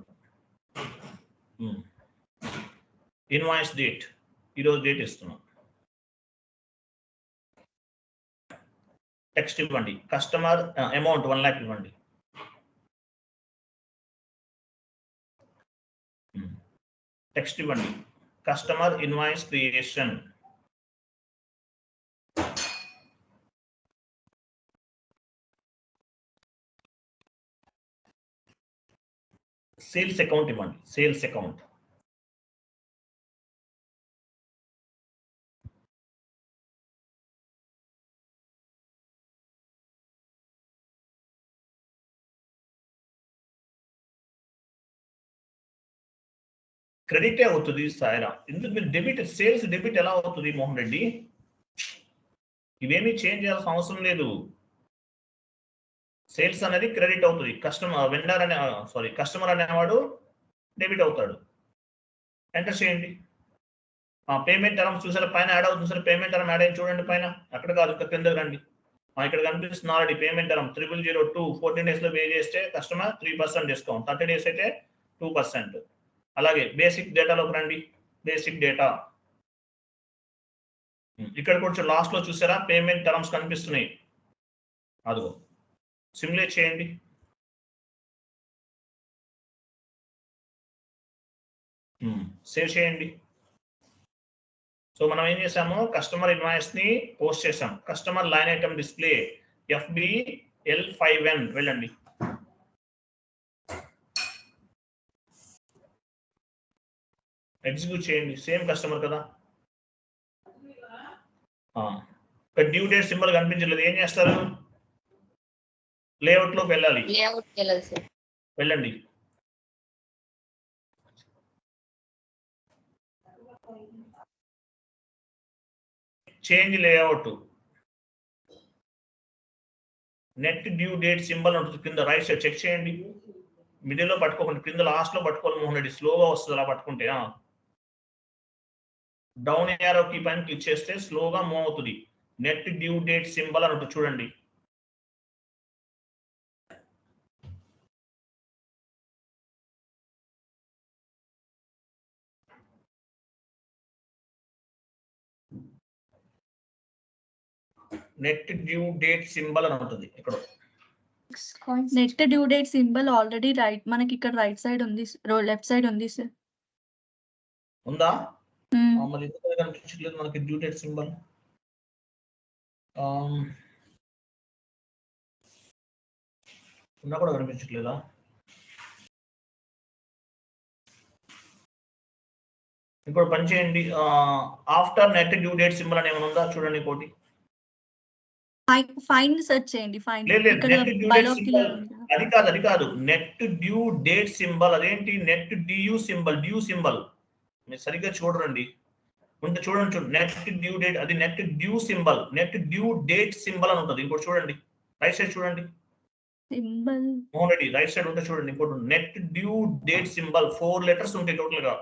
ఇన్వాయిస్ డేట్, ఈరోజు డేట్ ఇస్తున్నాం. టెక్స్ట్ ఇవ్వండి. కస్టమర్ అమౌంట్ 1 lakh ఇవ్వండి. టెక్స్ట్ ఇవ్వండి. Customer invoice creation. Sales account ఇవ్వండి. Sales account. క్రెడిటే అవుతుంది సాయిరా. ఎందుకు మీరు డెబిట్, సేల్స్ డెబిట్ ఎలా అవుతుంది మోహన్ రెడ్డి? ఇవేమీ చేంజ్ చేయాల్సిన అవసరం లేదు. సేల్స్ అనేది క్రెడిట్ అవుతుంది. కస్టమర్ అనేవాడు డెబిట్ అవుతాడు. ఎంటర్ చేయండి. పేమెంట్ టర్మ్స్ చూసారా, పైన యాడ్ అవుతుంది సార్. పేమెంట్ టర్మ్ యాడ్ అయ్యి చూడండి పైన. అక్కడ కాదు, ఇక్కడ కింద రండి. ఇక్కడ కనిపిస్తుంది ఆల్రెడీ పేమెంట్ టర్మ్ 0002. 14 days లో పే చేస్తే కస్టమర్ 3% డిస్కౌంట్, 30 days అయితే 2%. అలాగే బేసిక్ డేటాలోకి రండి. బేసిక్ డేటా ఇక్కడ కొంచెం లాస్ట్ లో చూసారా, పేమెంట్ టర్మ్స్ కనిపిస్తున్నాయి. అదిగో సిమ్యులేట్ చేయండి. సేవ్ చేయండి. సో మనం ఏం చేసాము, కస్టమర్ ఇన్వాయిస్ ని పోస్ట్ చేసాం. Customer line item display FBL5N వెళ్ళండి. ఎగ్జిక్యూట్ చేయండి. సేమ్ కస్టమర్ కదా. డ్యూ డేట్ సింబల్ కనిపించలేదు, ఏం చేస్తారు? లేఅవుట్ లోకి వెళ్ళాలి. వెళ్ళండి. Change layout. Net due date symbol ఉంటుంది కింద రైట్ సైడ్, చెక్ చేయండి. మిడిల్ లో పట్టుకోకండి, కింద లాస్ట్ లో పట్టుకోవాలి మోహన్ రెడ్డి. స్లోగా వస్తుంది అలా పట్టుకుంటే. డౌన్ యారో కీ పైన క్లిక్ చేస్తే స్లోగా మూవ్ అవుతుంది. నెట్ డ్యూ డేట్ సింబల్ అని ఉంటుంది చూడండి. నెట్ డ్యూ డేట్ సింబల్ అని ఉంటుంది ఇక్కడ. Net due date symbol already right, మనకి ఇక్కడ రైట్ సైడ్ ఉంది, లెఫ్ట్ సైడ్ ఉంది సార్. ఉందా? మరి ఎందుకు కనిపించట్లేదు మనకి డ్యూ డేట్ సింబల్? ఉన్నా కూడా కనిపించట్లేదా? ఇప్పుడు పని చేయండి. After net due date symbol అని ఏమైనా ఉందా చూడండి. ఇంకోటి ఫైండ్ సెర్చ్ చేయండి. ఫైండ్ లేదు లేదు, ఇక్కడ నెట్ డ్యూ డేట్ బైలాక్యులర్ సింబల్ అది కాదు నెట్ డ్యూ డేట్ సింబల్. అదేంటి నెట్ డ్యూ సింబల్ మీరు సరిగ్గా చూడండి. చూడండి నెట్ డ్యూ డేట్, అది net due symbol, net due date symbol అని ఉంటుంది. ఇంకోటి చూడండి, రైట్ సైడ్ చూడండి symbol. Mohan Reddy, right side ఉంటే చూడండి. ఇంకోటి net due date symbol 4 letters ఉంటాయి టోటల్ గా.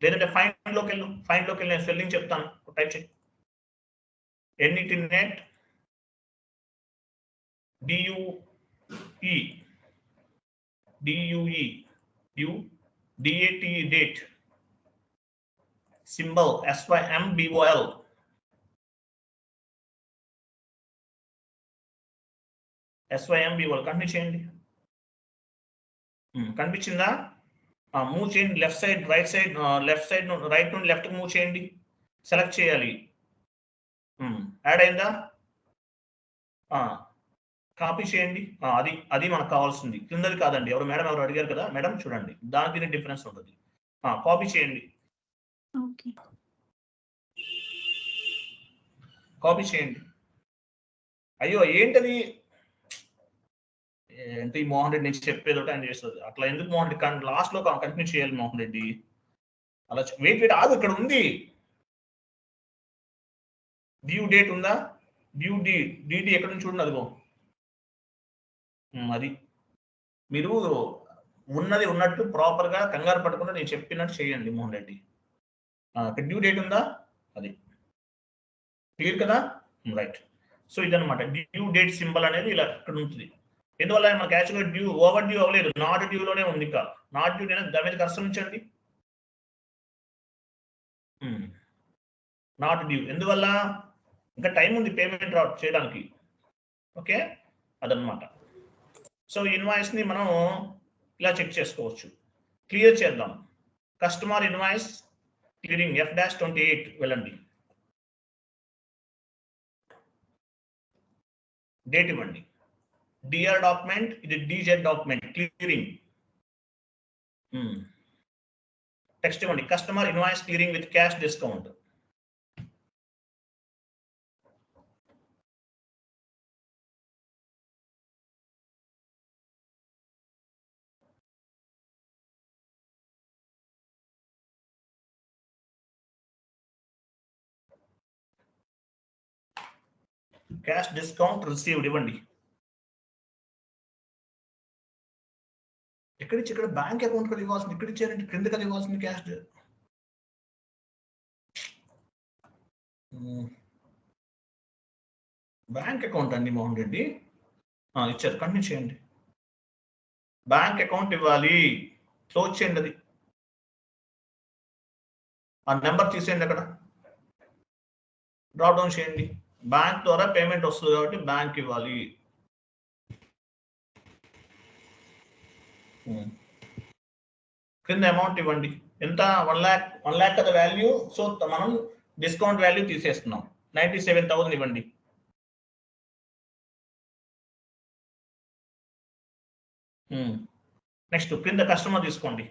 లేదంటే ఫైండ్ లోకి వెళ్ళి నేను స్పెల్లింగ్ చెప్తాను, టైప్ చేయి. NET net DUE date symbol SYMBOL. Continue చేయండి. కనిపించిందా? మూవ్ చేయండి left side, right side, left side right నుండి లెఫ్ట్ మూవ్ చేయండి. సెలెక్ట్ చేయాలి. యాడ్ అయిందా? కాపీ చేయండి. అది మనకు కావాల్సింది. కిందది కాదండి. ఎవరు అడిగారు కదా మేడం, చూడండి దానికి డిఫరెన్స్ ఉంటుంది. కాపీ చేయండి. కాపీ చేయండి. అయ్యో ఏంటది అంటే ఈ మోహన్ రెడ్డి నుంచి చెప్పేది ఒకటి ఆయన చేస్తుంది. అట్లా ఎందుకు మోహన్ రెడ్డి? కానీ లాస్ట్ లో కంటిన్యూ చేయాలి మోహన్ రెడ్డి. అలా వెయిట్ ఆగు, ఇక్కడ ఉంది డ్యూ డేట్ ఉందా? డ్యూ డీటీ ఎక్కడ నుంచి చూడండి, అదిగో అది. మీరు ఉన్నది ఉన్నట్టు ప్రాపర్ గా కంగారు పడకుండా నేను చెప్పినట్టు చేయండి మోహన్ రెడ్డి. డ్యూ డేట్ ఉందా? అది క్లియర్ కదా? రైట్. సో ఇదనమాట డ్యూ డేట్ సింబల్ అనేది ఇలా ఇక్కడ ఉంటుంది. ఎందువల్ల మనకి యాక్చువల్గా డ్యూ ఓవర్ డ్యూ అవ్వలేదు, నాట్ డ్యూలోనే ఉంది. ఇంకా నాట్ డ్యూ దాని మీద కష్టం ఉంచండి. నాట్ డ్యూ ఎందువల్ల? ఇంకా టైం ఉంది పేమెంట్ చేయడానికి. ఓకే, అదనమాట. సో ఇన్వాయిస్ ని మనం ఇలా చెక్ చేసుకోవచ్చు. క్లియర్ చేద్దాం. కస్టమర్ ఇన్వాయిస్ క్లియరింగ్ F-28 వెళ్ళండి. డేట్ ఇవ్వండి. DR డాక్యుమెంట్, ఇది DZ డాక్యుమెంట్ క్లియరింగ్. టెక్స్ట్ ఇవ్వండి. Customer invoice clearing with cash discount. Cash discount received ఇవ్వండి. ఎక్కడిచ్చి ఇక్కడ బ్యాంక్ అకౌంట్ కదా ఇవ్వాల్సింది, ఇక్కడ ఇచ్చారంటే క్రింద కదా ఇవ్వాల్సింది క్యాష్. బ్యాంక్ అకౌంట్ అండి మోహన్ రెడ్డి ఇచ్చారు. కంటిన్యూ చేయండి. బ్యాంక్ అకౌంట్ ఇవ్వాలి, క్లోజ్ చేయండి. అది ఆ నెంబర్ తీసేయండి, అక్కడ డ్రాప్ డౌన్ చేయండి. బ్యాంక్ ద్వారా పేమెంట్ వస్తుంది కాబట్టి బ్యాంక్ ఇవ్వాలి. కింద అమౌంట్ ఇవ్వండి. ఎంత? 1 lakh కదా వాల్యూ. సో మనం డిస్కౌంట్ వాల్యూ తీసేస్తున్నాం. 97,000 ఇవ్వండి. నెక్స్ట్ కింద కస్టమర్ తీసుకోండి.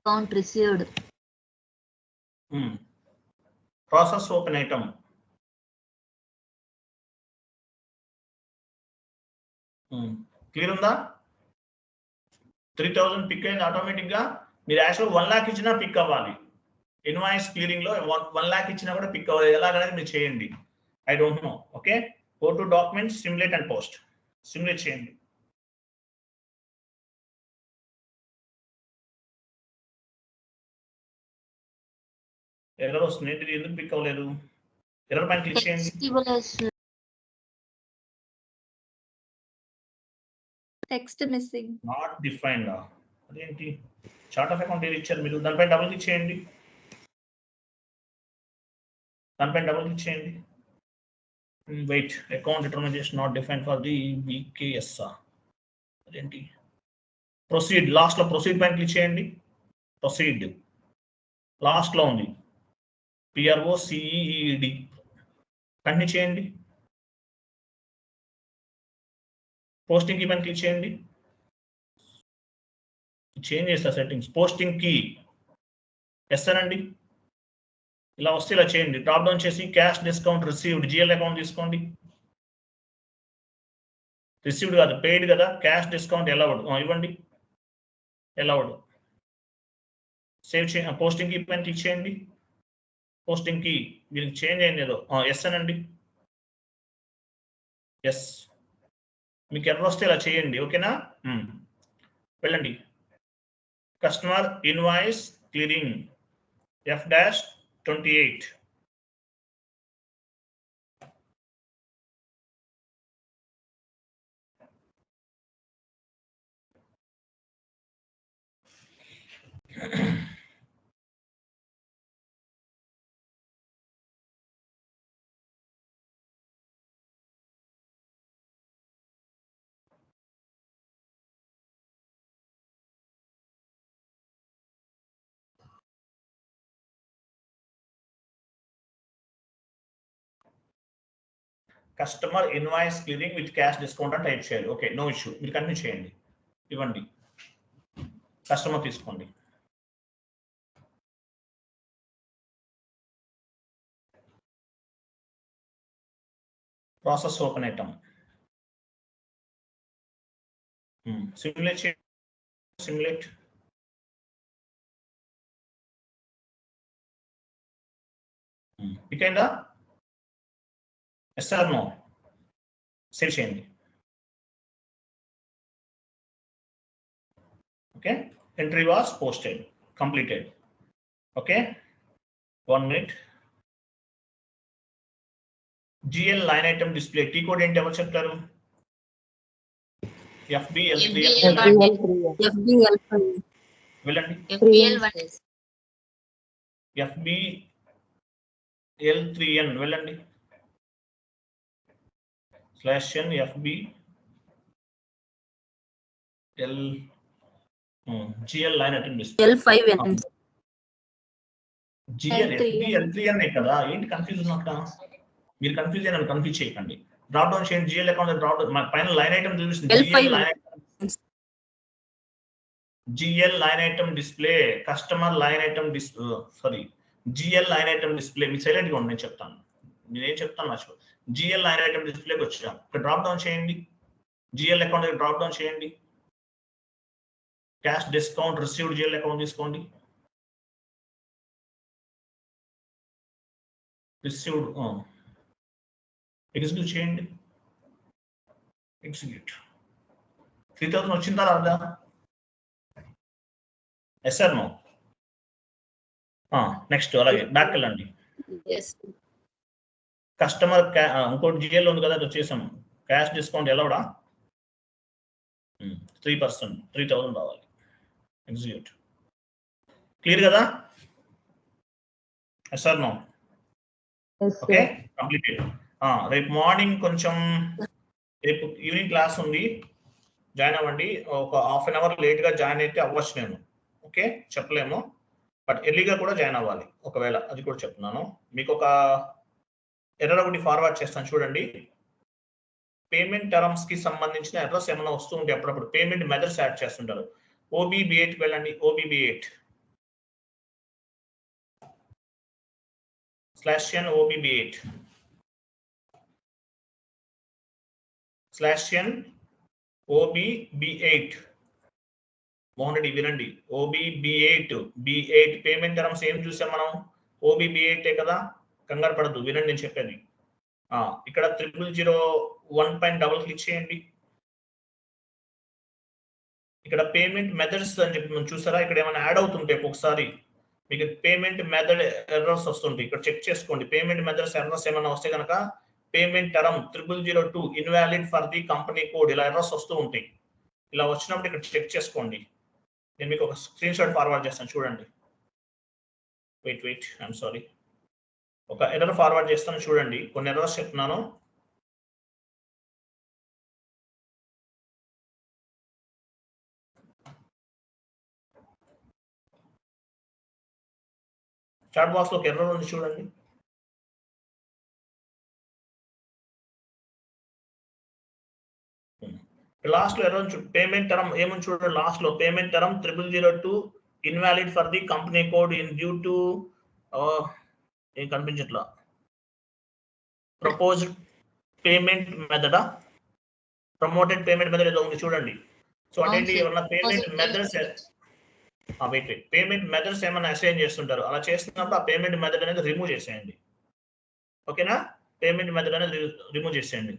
Account received. Process open item. Clear ఉందా? 3,000 పిక్ అయింది ఆటోమేటిక్ గా. మీరు యాక్చువల్ 1 lakh ఇచ్చినా పిక్ అవ్వాలి. ఇన్వాయిస్ క్లియరింగ్ లో 1 lakh ఇచ్చినా కూడా పిక్ అవ్వాలి. ఎలాగనేది మీరు చేయండి. I don't know. Okay, go to documents, simulate and post. Simulate చేయండి. ఎర్రర్ వస్తుంది. ఏంటిది? ఎందుకు పిక్ అవ్వలేదు? ఎర్రర్ పైన క్లిక్ చేయండి. Text missing, not defined. అదేంటి? చార్ట్ ఆఫ్ అకౌంట్ ఏది ఇచ్చారు మీరు? దానిపైన డబుల్ క్లిక్ చేయండి. Wait, account determination not defined for the BKS. అదేంటి? ప్రొసీడ్, లాస్ట్ లో ప్రొసీడ్ పైన క్లిక్ చేయండి. ప్రొసీడ్ లాస్ట్ లో ఉంది, PROCEED. కంటిన్యూ చేయండి. పోస్టింగ్ కీ పైన క్లిక్ చేయండి. చేంజ్ చేస్తా సెట్టింగ్స్. పోస్టింగ్ కీ ఎస్ అనండి. ఇలా వస్తే ఇలా చేయండి. డ్రాప్ డౌన్ చేసి cash discount received GL account తీసుకోండి. రిసీవ్డ్ కాదు, పెయిడ్ కదా. క్యాష్ డిస్కౌంట్ అలౌడ్ ఇవ్వండి. అలౌడ్. సేవ్ చే పోస్టింగ్ కీ పైన క్లిక్ చేయండి. పోస్టింగ్ కీ దీనికి చేంజ్ అయింది ఏదో ఎస్ అనండి. ఎస్. మీకు ఎర్రర్ వస్తే ఇలా చేయండి. ఓకేనా? వెళ్ళండి. Customer invoice clearing F-28. Customer invoice clearing with cash discount అని టైప్ చేయాలి. Okay, no issue. మీరు కంటిన్యూ చేయండి. ఇవ్వండి. కస్టమర్ తీసుకోండి. ప్రాసెస్ ఓపెన్ ఐటమ్ సిమ్యులేట్ చేయండి. సిమ్యులేట్. పికైందా? Yes or no? సేవ్ చేయండి. Okay, entry was posted, completed. Okay, 1 minute. GL line item display T code ఏంటి ఎవరు చెప్తారు? FBL3N వెళ్ళండి. FBL3N వెళ్ళండి. /n FBL GL line item display L5N. FBL3N కదా. ఏంటి కన్ఫ్యూజన్ అక్కడ? మీరు కన్ఫ్యూజ్ అయినా కన్ఫ్యూజ్ చేయకండి. డ్రాప్ డౌన్ చేయండి. GL అకౌంట్ డ్రాప్ డౌన్ పైన లైన్ ఐటమ్ చూపిస్తుంది. GL line item display customer line item GL line item display. మీరు సైలెంట్ గా ఉండి, నేను చెప్తాను. నేనేం చెప్తాను మర్చిపో. GL లైన్ ఐటమ్ డిస్ప్లేకి వచ్చాం. ఇక్కడ డ్రాప్ డౌన్ చేయండి. GL అకౌంట్ డ్రాప్ డౌన్ చేయండి. Cash discount received GL account తీసుకోండి. రిసీవ్డ్ ఎగ్జిక్యూట్ చేయండి. ఎగ్జిక్యూట్. 3000 వచ్చిందా రాదా? Yes or no? నెక్స్ట్ అలాగే బ్యాక్ వెళ్ళండి. కస్టమర్ ఇంకోటి GL ఉంది కదా, అది వచ్చేసాం. Cash discount ఎలవడా? 3%, 3000 రావాలి. ఎగ్జిక్యూట్. క్లియర్ కదా? Yes or no? Okay, completed. రేపు మార్నింగ్ కొంచెం, రేపు ఈవినింగ్ క్లాస్ ఉంది, జాయిన్ అవ్వండి. ఒక హాఫ్ అన్ అవర్ లేట్గా జాయిన్ అయితే అవ్వచ్చు నేను. ఓకే, చెప్పలేము, బట్ ఎర్లీగా కూడా జాయిన్ అవ్వాలి ఒకవేళ. అది కూడా చెప్తున్నాను. మీకు ఒక ఎర్రర్ ఒకటి ఫార్వర్డ్ చేస్తాను చూడండి. పేమెంట్ టర్మ్స్ కి సంబంధించిన ఎర్రర్స్ ఏమైనా వస్తూ ఉంటే అప్పుడప్పుడు పేమెంట్ మెథడ్స్ యాడ్ చేస్తుంటారు. OBB8 వెళ్ళండి. OBB8 /n OBB8 /n OBB8 Mohan Reddy వినండి. OBB8 B8 పేమెంట్ టర్మ్స్ ఏం చూసాం మనం? OBB8 కదా. కంగారు పడద్దు, వినండి నేను చెప్పేది. ఇక్కడ 0001 పైన డబుల్ క్లిక్ చేయండి. ఇక్కడ పేమెంట్ మెథడ్స్ అని చెప్పి మనం చూసారా? ఇక్కడ ఏమైనా యాడ్ అవుతుంటే ఒకసారి మీకు పేమెంట్ మెథడ్ ఎర్రర్స్ వస్తుంటాయి. ఇక్కడ చెక్ చేసుకోండి. పేమెంట్ మెథడ్స్ ఎర్రర్స్ ఏమైనా వస్తే కనుక payment term 0002 invalid for the company code ఇలా ఎర్రర్స్ వస్తూ ఉంటాయి. ఇలా వచ్చినప్పుడు ఇక్కడ చెక్ చేసుకోండి. నేను మీకు ఒక స్క్రీన్ షాట్ ఫార్వర్డ్ చేస్తాను చూడండి. Wait I'm sorry. ఒక ఎర్రర్ ఫార్వర్డ్ చేస్తాను చూడండి. కొన్ని ఎర్రర్స్ చెప్తున్నాను. చాట్ బాక్స్ లో ఒక ఎర్రర్ ఉంది చూడండి. లాస్ట్ లో ఎర్రర్ పేమెంట్ టర్మ్ ఏమని చూడండి, లాస్ట్ లో payment term 0002 invalid for the company code in due to ఏం కనిపించట్లా, ప్రపోజ్డ్ పేమెంట్ మెథడా, ప్రమోటెడ్ పేమెంట్ మెథడ్ ఏదో ఉంది చూడండి. సో అంటే అవును సార్. ఏమన్నా payment Proposed methods wait payment methods ఏమైనా అసైన్ చేస్తుంటారు, అలా చేస్తున్నప్పుడు ఆ పేమెంట్ మెథడ్ అనేది రిమూవ్ చేసేయండి. ఓకేనా, పేమెంట్ మెథడ్ అనేది రిమూవ్ చేసేయండి.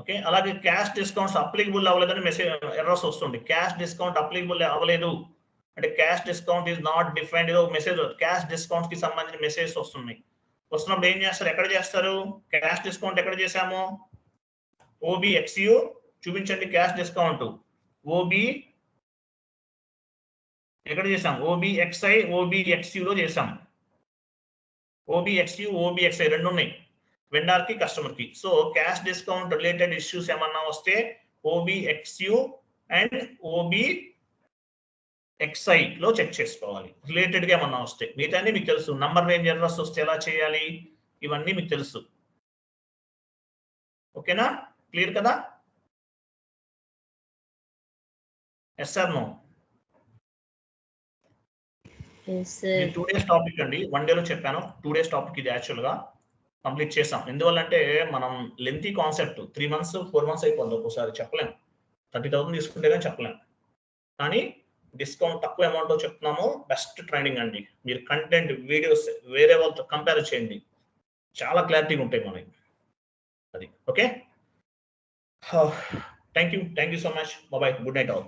ఓకే, అలాగే క్యాష్ డిస్కౌంట్స్ అప్లికబుల్ అవ్వలేదని మెసేజ్ ఎర్రర్స్ వస్తుంది. క్యాష్ డిస్కౌంట్ అప్లికబుల్ అవ్వలేదు అంటే cash discount is not defined ఏదో మెసేజ్, క్యాష్ డిస్కౌంట్ కి సంబంధించిన మెసేజ్ వస్తున్నాయి. వస్తున్నప్పుడు ఏం చేస్తారు, ఎక్కడ చేస్తారు, క్యాష్ డిస్కౌంట్ ఎక్కడ చేసాము, OBXU చూపించండి. క్యాష్ డిస్కౌంట్ OB ఎక్కడ చేసాం, OBXI OBXU లో చేసాం. OBXU OBXI రెండు ఉన్నాయి, వెండర్ కి కస్టమర్ కి. So cash discount related issues ఏమన్నా వస్తే OBXU అండ్ OBXI లో చెక్ చేసుకోవాలి. రిలేటెడ్ గా ఏమన్నా వస్తే మిగతా మీకు తెలుసు. నంబర్ రేంజ్ ఎర్రర్స్ వస్తే ఎలా చేయాలి ఇవన్నీ మీకు తెలుసు. ఓకేనా, క్లియర్ కదా? Yes sir no? Yes, sir. 2 days topic అండి, 1 day లో చెప్పాను. 2 days టాపిక్ ఇది యాక్చువల్ గా కంప్లీట్ చేసాం. ఎందువల్లంటే మనం లెంతీ కాన్సెప్ట్ 3 months 4 months అయిపోతుంది, ఒక్కోసారి చెప్పలేం. 30,000 తీసుకుంటే కానీ చెప్పలేం. కానీ డిస్కౌంట్ తక్కువ అమౌంట్ లో చెప్తున్నాము. బెస్ట్ ట్రైనింగ్ అండి. మీరు కంటెంట్ వీడియోస్ వేరే వాళ్ళతో కంపేర్ చేయండి, చాలా క్లారిటీగా ఉంటాయి మనకి. అది okay. Thank you so much. Bye, good night all.